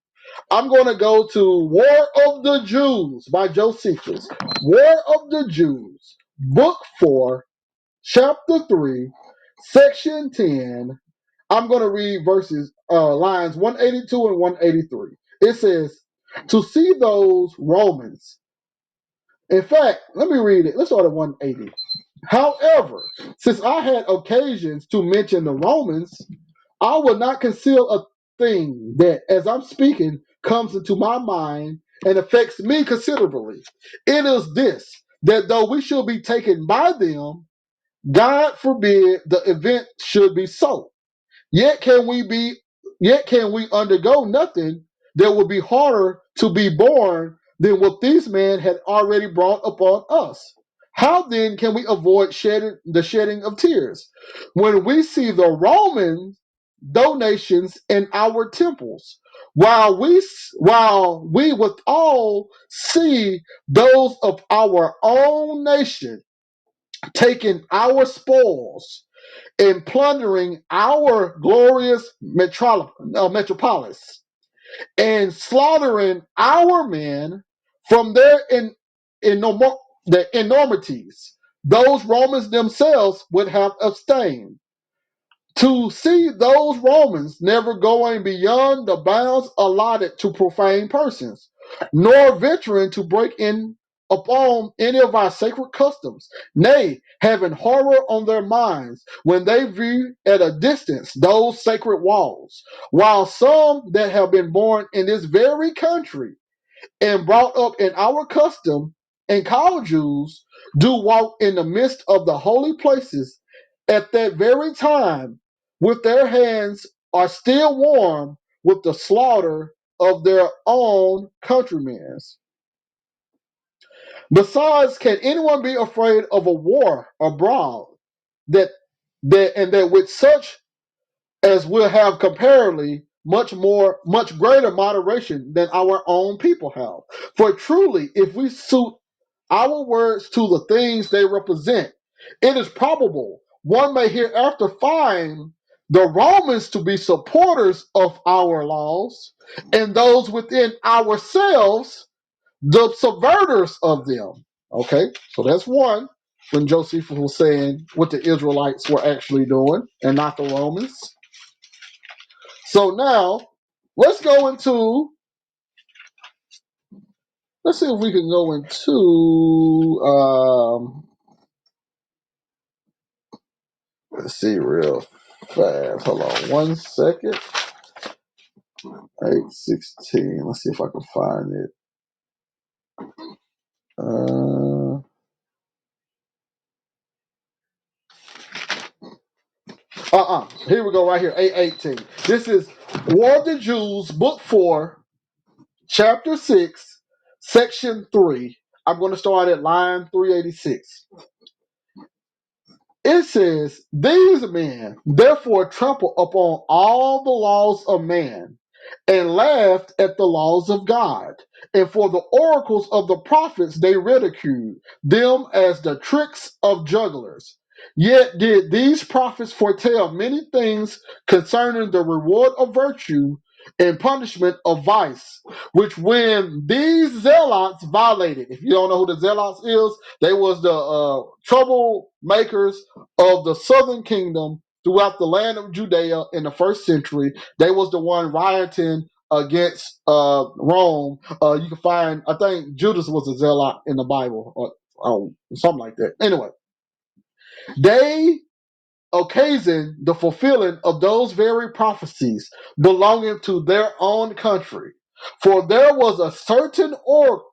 I'm going to go to War of the Jews by Josephus. War of the Jews, Book 4, Chapter 3, Section 10. I'm going to read lines 182 and 183. It says, to see those Romans. In fact, let me read it. Let's start at 180. However, since I had occasions to mention the Romans, I will not conceal a thing that, as I'm speaking, comes into my mind and affects me considerably. It is this, that though we should be taken by them, God forbid the event should be so. Yet can we be Yet can we undergo nothing that would be harder to be borne than what these men had already brought upon us. How then can we avoid the shedding of tears when we see the Roman donations in our temples, while we withal see those of our own nation taking our spoils in plundering our glorious metropolis, and slaughtering our men from their enormities, those Romans themselves would have abstained. To see those Romans never going beyond the bounds allotted to profane persons, nor venturing to break in upon any of our sacred customs, nay, having horror on their minds when they view at a distance those sacred walls, while some that have been born in this very country and brought up in our custom and called Jews, do walk in the midst of the holy places at that very time, with their hands are still warm with the slaughter of their own countrymen. Besides, can anyone be afraid of a war abroad that that with such as will have comparatively much greater moderation than our own people have? For truly, if we suit our words to the things they represent, it is probable one may hereafter find the Romans to be supporters of our laws, and those within ourselves the subverters of them. Okay, so that's one, when Josephus was saying what the Israelites were actually doing and not the Romans. So now let's go into, let's see if we can go into let's see real fast. Hold on one second. 8:16. Let's see if I can find it. Uh, Here we go right here. 8:18. This is War of the Jews, Book 4, Chapter 6, Section 3. I'm going to start at line 386. It says, these men therefore trample upon all the laws of man and laughed at the laws of God. And for the oracles of the prophets they ridiculed them as the tricks of jugglers. Yet did these prophets foretell many things concerning the reward of virtue and punishment of vice, which when these zealots violated, if you don't know who the zealots is, they was the troublemakers of the southern kingdom throughout the land of Judea in the first century. They was the one rioting against Rome. You can find, I think Judas was a zealot in the Bible, or something like that. Anyway, they occasioned the fulfilling of those very prophecies belonging to their own country. For there was a certain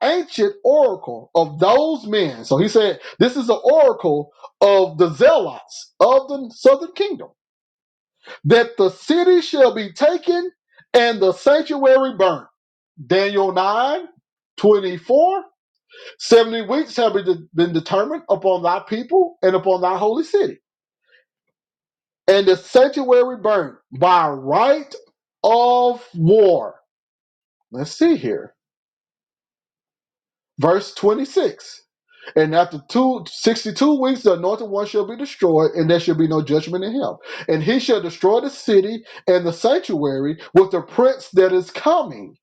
ancient oracle of those men. So he said, this is the oracle of the zealots of the southern kingdom, that the city shall be taken and the sanctuary burnt. Daniel 9:24. 70 weeks have been determined upon thy people and upon thy holy city, and the sanctuary burnt by right of war. Let's see here. Verse 26. And after 62 weeks, the anointed one shall be destroyed, and there shall be no judgment in him. And he shall destroy the city and the sanctuary with the prince that is coming.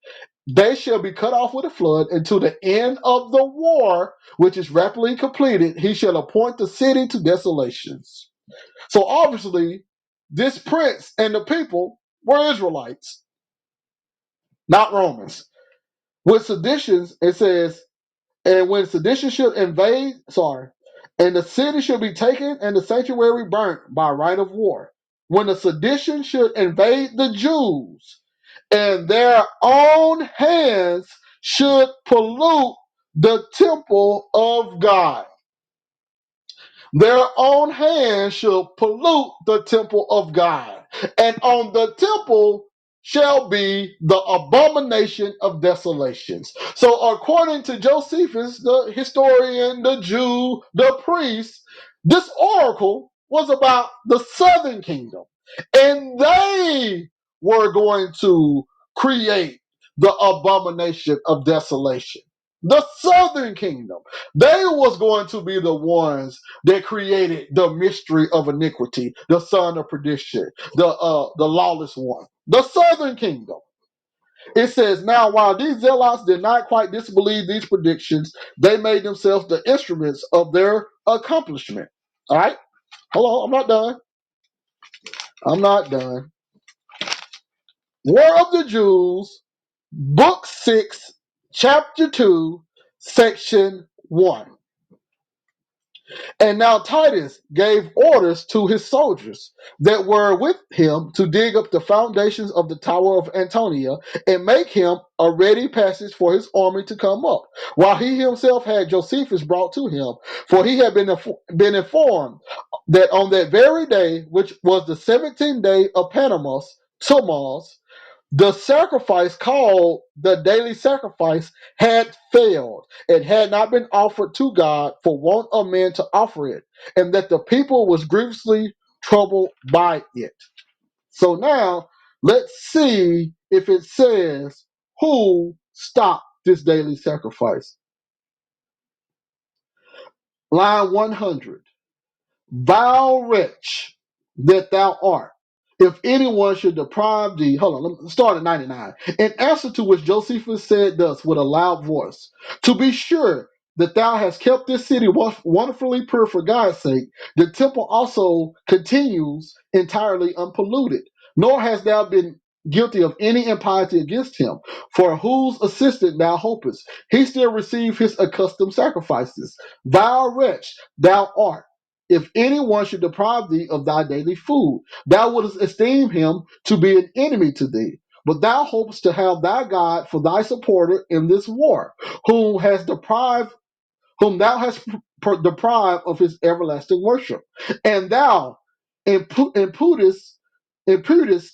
They shall be cut off with a flood until the end of the war, which is rapidly completed. He shall appoint the city to desolations. So obviously, this prince and the people were Israelites, not Romans. With seditions, it says, and when sedition should invade, and the city should be taken and the sanctuary burnt by right of war. When the sedition should invade the Jews, and their own hands should pollute the temple of God. Their own hands shall pollute the temple of God, and on the temple shall be the abomination of desolations. So, according to Josephus, the historian, the Jew, the priest, this oracle was about the southern kingdom, and they were going to create the abomination of desolation. The southern kingdom, they was going to be the ones that created the mystery of iniquity, the son of perdition, the lawless one, the southern kingdom. It says, now while these zealots did not quite disbelieve these predictions, they made themselves the instruments of their accomplishment. All right, hold on, I'm not done. I'm not done. War of the Jews, Book 6, Chapter 2, Section 1. And now Titus gave orders to his soldiers that were with him to dig up the foundations of the tower of Antonia and make him a ready passage for his army to come up, while he himself had Josephus brought to him. For he had been informed that on that very day, which was the 17th day of Tammuz, The sacrifice called the daily sacrifice had failed. It had not been offered to God for want of men to offer it, and that the people was grievously troubled by it. So now let's see if it says who stopped this daily sacrifice. Line 100. Vile wretch that thou art, if anyone should deprive thee. Hold on, let me start at 99. In answer to which Josephus said thus with a loud voice, to be sure that thou hast kept this city wonderfully pure for God's sake, the temple also continues entirely unpolluted, nor hast thou been guilty of any impiety against him, for whose assistance thou hopest. He still received his accustomed sacrifices. Vile wretch thou art, if anyone should deprive thee of thy daily food, thou wouldst esteem him to be an enemy to thee. But thou hopest to have thy God for thy supporter in this war, who has deprived whom thou hast deprived of his everlasting worship. And thou imputest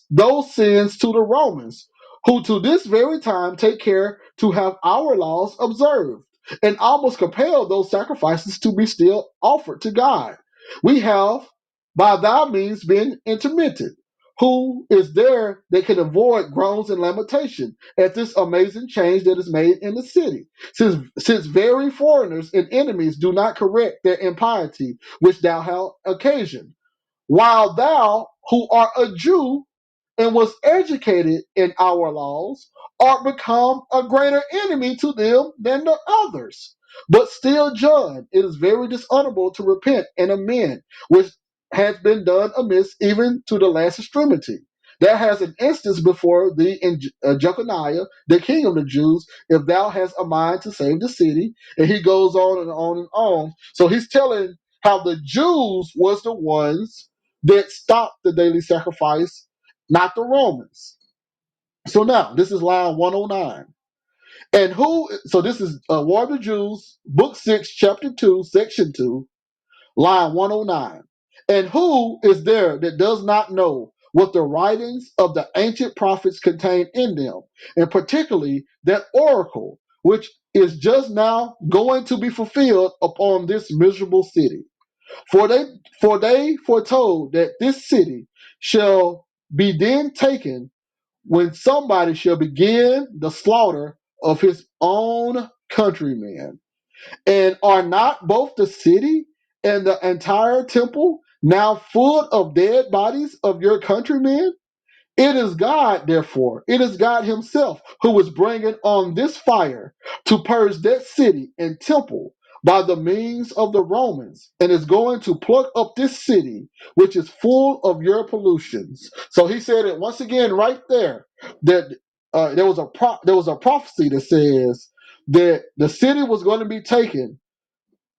those sins to the Romans, who to this very time take care to have our laws observed, and almost compel those sacrifices to be still offered to God. We have by thy means been intermitted. Who is there that can avoid groans and lamentation at this amazing change that is made in the city? Since very foreigners and enemies do not correct their impiety, which thou hast occasioned, while thou, who art a Jew and was educated in our laws, art become a greater enemy to them than the others. But still, John, it is very dishonorable to repent and amend, which has been done amiss even to the last extremity. There has an instance before thee in Jeconiah, the king of the Jews, if thou hast a mind to save the city. And he goes on and on and on. So he's telling how the Jews was the ones that stopped the daily sacrifice, not the Romans. So now, this is line 109. And who, so this is War of the Jews, book 6, chapter 2, section 2, line 109. And who is there that does not know what the writings of the ancient prophets contain in them, and particularly that oracle, which is just now going to be fulfilled upon this miserable city? For they foretold that this city shall be then taken when somebody shall begin the slaughter of his own countrymen. And are not both the city and the entire temple now full of dead bodies of your countrymen? It is God, therefore, it is God Himself who is bringing on this fire to purge that city and temple by the means of the Romans, and is going to pluck up this city, which is full of your pollutions. So he said it once again right there that there was a prophecy that says that the city was going to be taken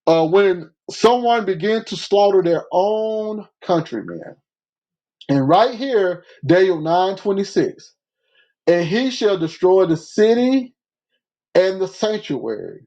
when someone began to slaughter their own countrymen. And right here, Daniel 9:26, and he shall destroy the city and the sanctuary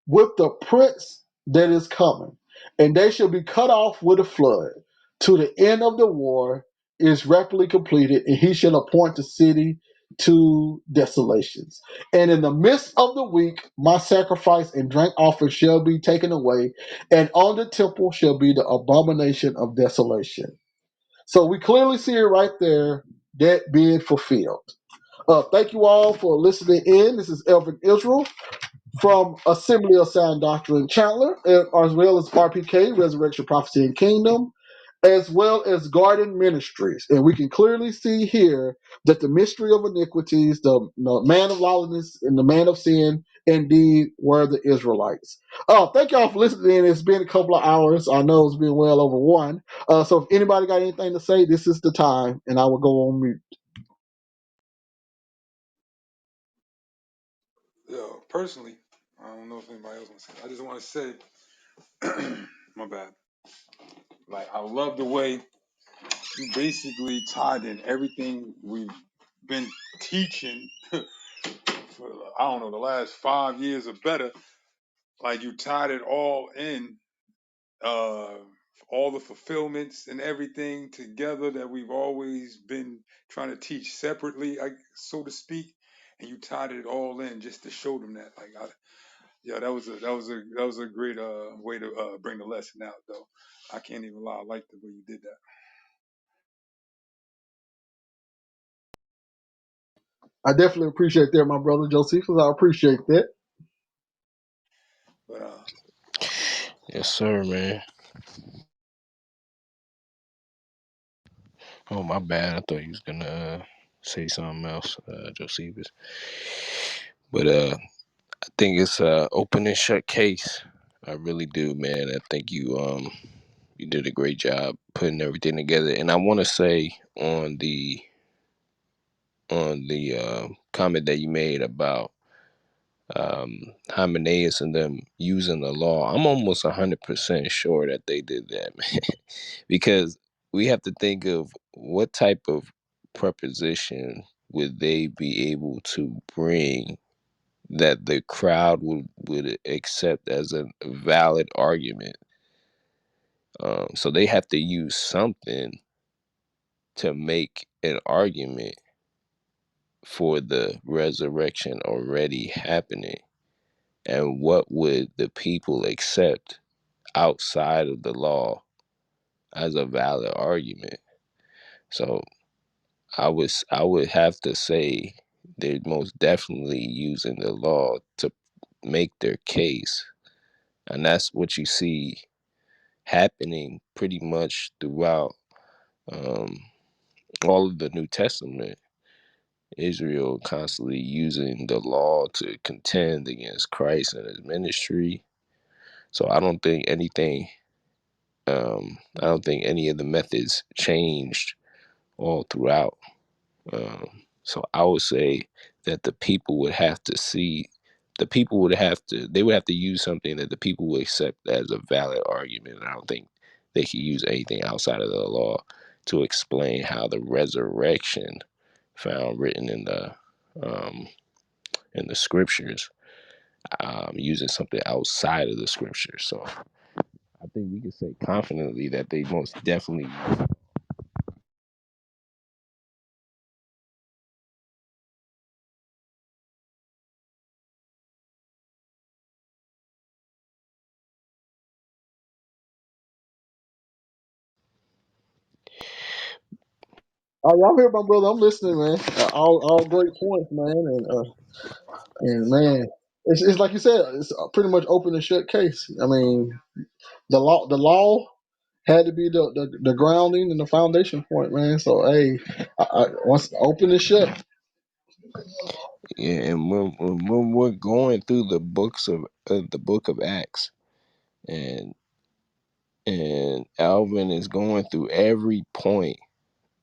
with the prince that is coming, and they shall be cut off with a flood, to the end of the war is rapidly completed, and he shall appoint the city to desolations. And in the midst of the week, my sacrifice and drink offering shall be taken away, and on the temple shall be the abomination of desolation. So we clearly see it right there, that being fulfilled. Thank you all for listening in. This is Elvin Israel from Assembly of Sound Doctrine Chandler, as well as RPK, Resurrection Prophecy and Kingdom, as well as Garden Ministries. And we can clearly see here that the mystery of iniquities, the man of lawlessness, and the man of sin, indeed were the Israelites. Thank y'all for listening. It's been a couple of hours. I know it's been well over one. So if anybody got anything to say, this is the time, and I will go on mute. Yeah, personally, I don't know if anybody else wants to say. I just want to say, my bad. Like, I love the way you basically tied in everything we've been teaching for, I don't know, the last 5 years or better. Like, you tied it all in all the fulfillments and everything together that we've always been trying to teach separately, so to speak, and you tied it all in just to show them that. Yeah, that was a great way to bring the lesson out, though. I can't even lie, I like the way you did that. I definitely appreciate that, my brother Josephus. I appreciate that. But Yes, sir, man. Oh, my bad. I thought you was gonna say something else, Josephus. But I think it's a open and shut case. I really do, man. I think you did a great job putting everything together. And I want to say on the comment that you made about Hymenaeus and them using the law, I'm almost 100% sure that they did that, man. Because we have to think of what type of preposition would they be able to bring that the crowd would accept as a valid argument. So they have to use something to make an argument for the resurrection already happening. And what would the people accept outside of the law as a valid argument? So I would have to say they're most definitely using the law to make their case. And that's what you see happening pretty much throughout um, all of the New Testament. Israel constantly using the law to contend against Christ and his ministry. So I don't think any of the methods changed all throughout. So I would say that they would have to use something that the people would accept as a valid argument. And I don't think they could use anything outside of the law to explain how the resurrection found written um, in the scriptures, using something outside of the scriptures. So I think we can say confidently that they most definitely. Oh, y'all hear my brother? I'm listening, man. All great points, man. And man, it's like you said, it's a pretty much open and shut case. I mean, the law had to be the grounding and the foundation point, man. So hey, once open and shut. Yeah, and when we're going through the book of Acts, and Alvin is going through every point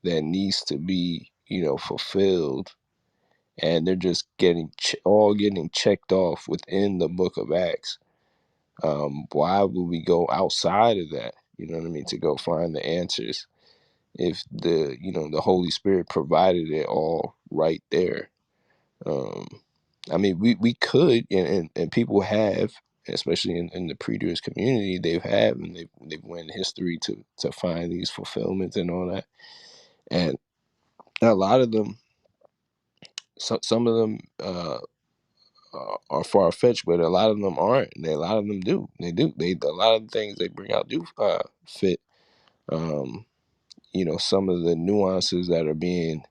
that needs to be fulfilled, and they're just all getting checked off within the book of Acts. Why would we go outside of that? You know what I mean, to go find the answers if the Holy Spirit provided it all right there. Um, I mean, we could, and people have, especially in the preterist community, and they've went in history to find these fulfillments and all that. And a lot of them, some of them are far fetched, but a lot of them aren't. A lot of them do. They do. A lot of the things they bring out do fit. Um, some of the nuances that are being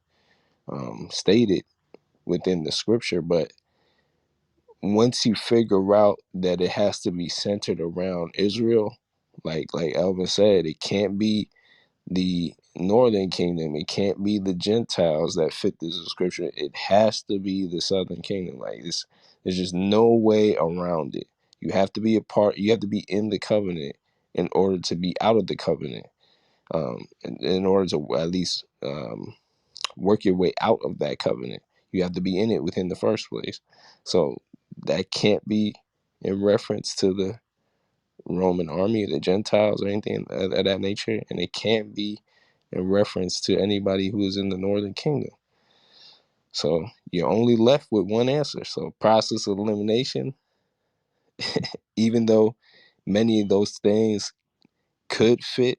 stated within the scripture, but once you figure out that it has to be centered around Israel, like Elvin said, it can't be the northern kingdom, it can't be the Gentiles that fit this description. It has to be the southern kingdom. Like this, there's just no way around it. You have to be a part. You have to be in the covenant in order to be out of the covenant. In order to at least work your way out of that covenant, you have to be in it within the first place. So that can't be in reference to the Roman army, the Gentiles, or anything of that nature, and it can't be in reference to anybody who is in the northern kingdom. So you're only left with one answer. So process of elimination, even though many of those things could fit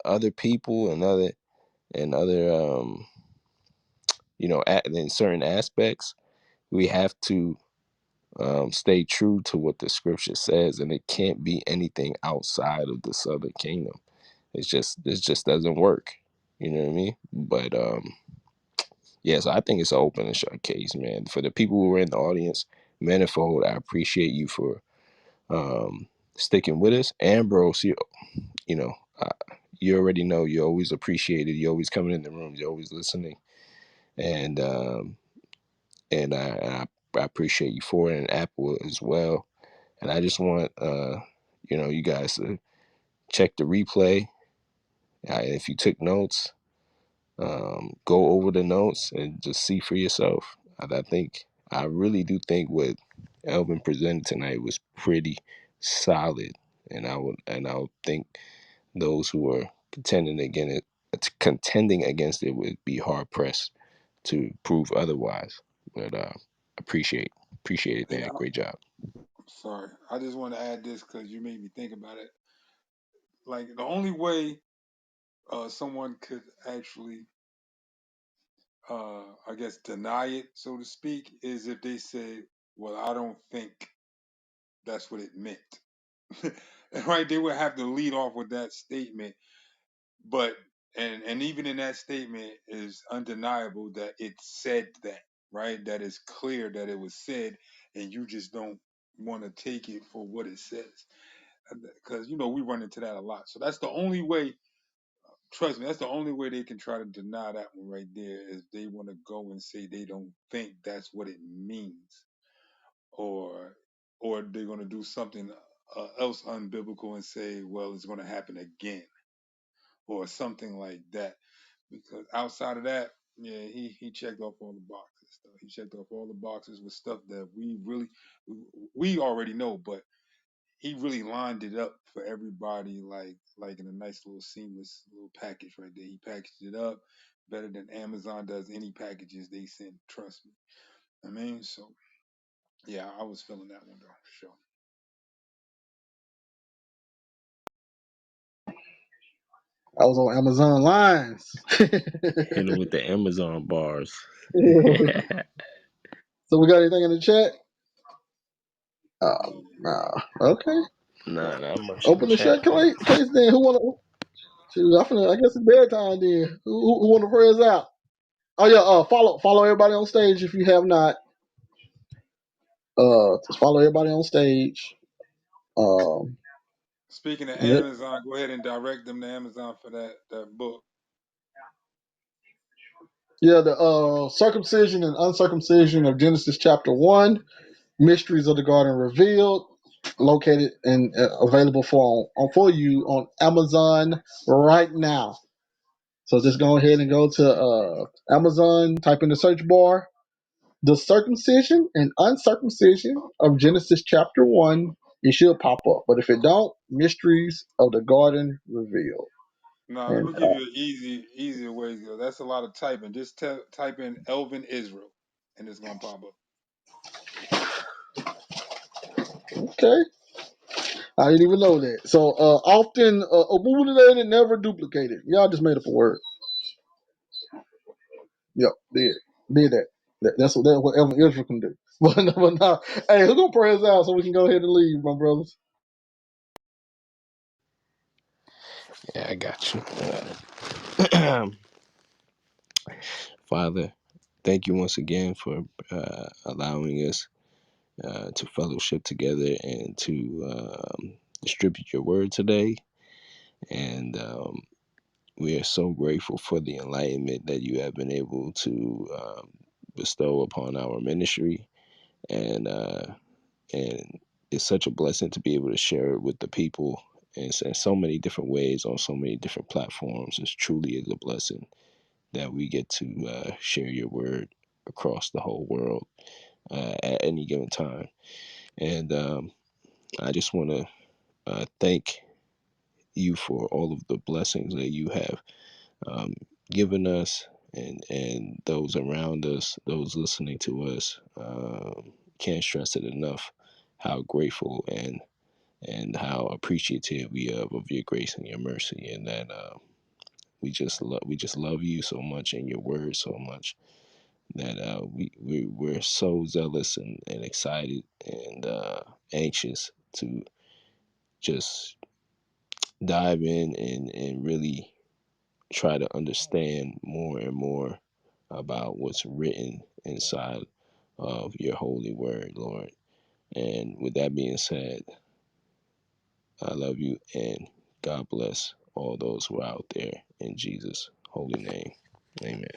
other people and other in certain aspects, we have to stay true to what the scripture says, and it can't be anything outside of the southern kingdom. It just doesn't work. You know what I mean? But yeah, so I think it's an open and shut case, man. For the people who are in the audience, manifold, I appreciate you for sticking with us. Ambrose, you know, you already know you're always appreciated. You're always coming in the room. You're always listening, and I appreciate you for it, and Apple as well. And I just want you guys to check the replay. If you took notes, go over the notes and just see for yourself. I really do think what Elvin presented tonight was pretty solid, and I would think those who are contending against it would be hard pressed to prove otherwise. But appreciate it, Hey, man. Great job. I'm sorry. I just want to add this because you made me think about it. Like the only way someone could actually, I guess, deny it, so to speak, is if they say, "Well, I don't think that's what it meant." Right? They would have to lead off with that statement. But and even in that statement is undeniable that it said that, right? That is clear that it was said, and you just don't want to take it for what it says, because we run into that a lot. So that's the only way. Trust me, that's the only way they can try to deny that one right there, is they want to go and say they don't think that's what it means, or they're going to do something else unbiblical and say, well, it's going to happen again, or something like that. Because outside of that, yeah, he checked off all the boxes. Stuff. He checked off all the boxes with stuff that we already know, but he really lined it up for everybody, like in a nice little seamless little package right there. He packaged it up better than Amazon does any packages they send. Trust me. I mean, so yeah, I was feeling that one though, for sure. I was on Amazon lines. Hit him with the Amazon bars. So we got anything in the chat? Yeah. Nah. Okay. Nah, not much in the Open the chat, shut man. case then. Who wanna? Shoot, I guess it's bedtime then. Who want to pray us out? Oh yeah. Follow everybody on stage if you have not. Just follow everybody on stage. Um. Speaking of and it- Amazon, go ahead and direct them to Amazon for that book. yeah. The circumcision and uncircumcision of Genesis chapter 1. Mysteries of the Garden Revealed, located and available for you on Amazon right now. So just go ahead and go to Amazon, type in the search bar, the circumcision and uncircumcision of Genesis chapter 1. It should pop up. But if it don't, Mysteries of the Garden Revealed. Now, let And me give you an easier way to go. That's a lot of typing. Just type in Elvin Israel, and it's gonna pop up. okay, I didn't even know that. So often obliterated, never duplicated. Y'all just made up a word. Yep, did that. That's what Evan Israel can do. But no, hey, who gonna pray us out so we can go ahead and leave, my brothers? Yeah, I got you. Father, thank you once again for allowing us to fellowship together and to distribute your word today. And we are so grateful for the enlightenment that you have been able to bestow upon our ministry. And it's such a blessing to be able to share it with the people in so many different ways on so many different platforms. It truly is a blessing that we get to share your word across the whole world at any given time. And I just want to thank you for all of the blessings that you have um, given us and those around us, those listening to us. Can't stress it enough how grateful and how appreciative we are of your grace and your mercy, and that we just love you so much and your word so much that we're so zealous and excited and anxious to just dive in and really try to understand more and more about what's written inside of your holy word, Lord. And with that being said, I love you, and God bless all those who are out there in Jesus' holy name. Amen.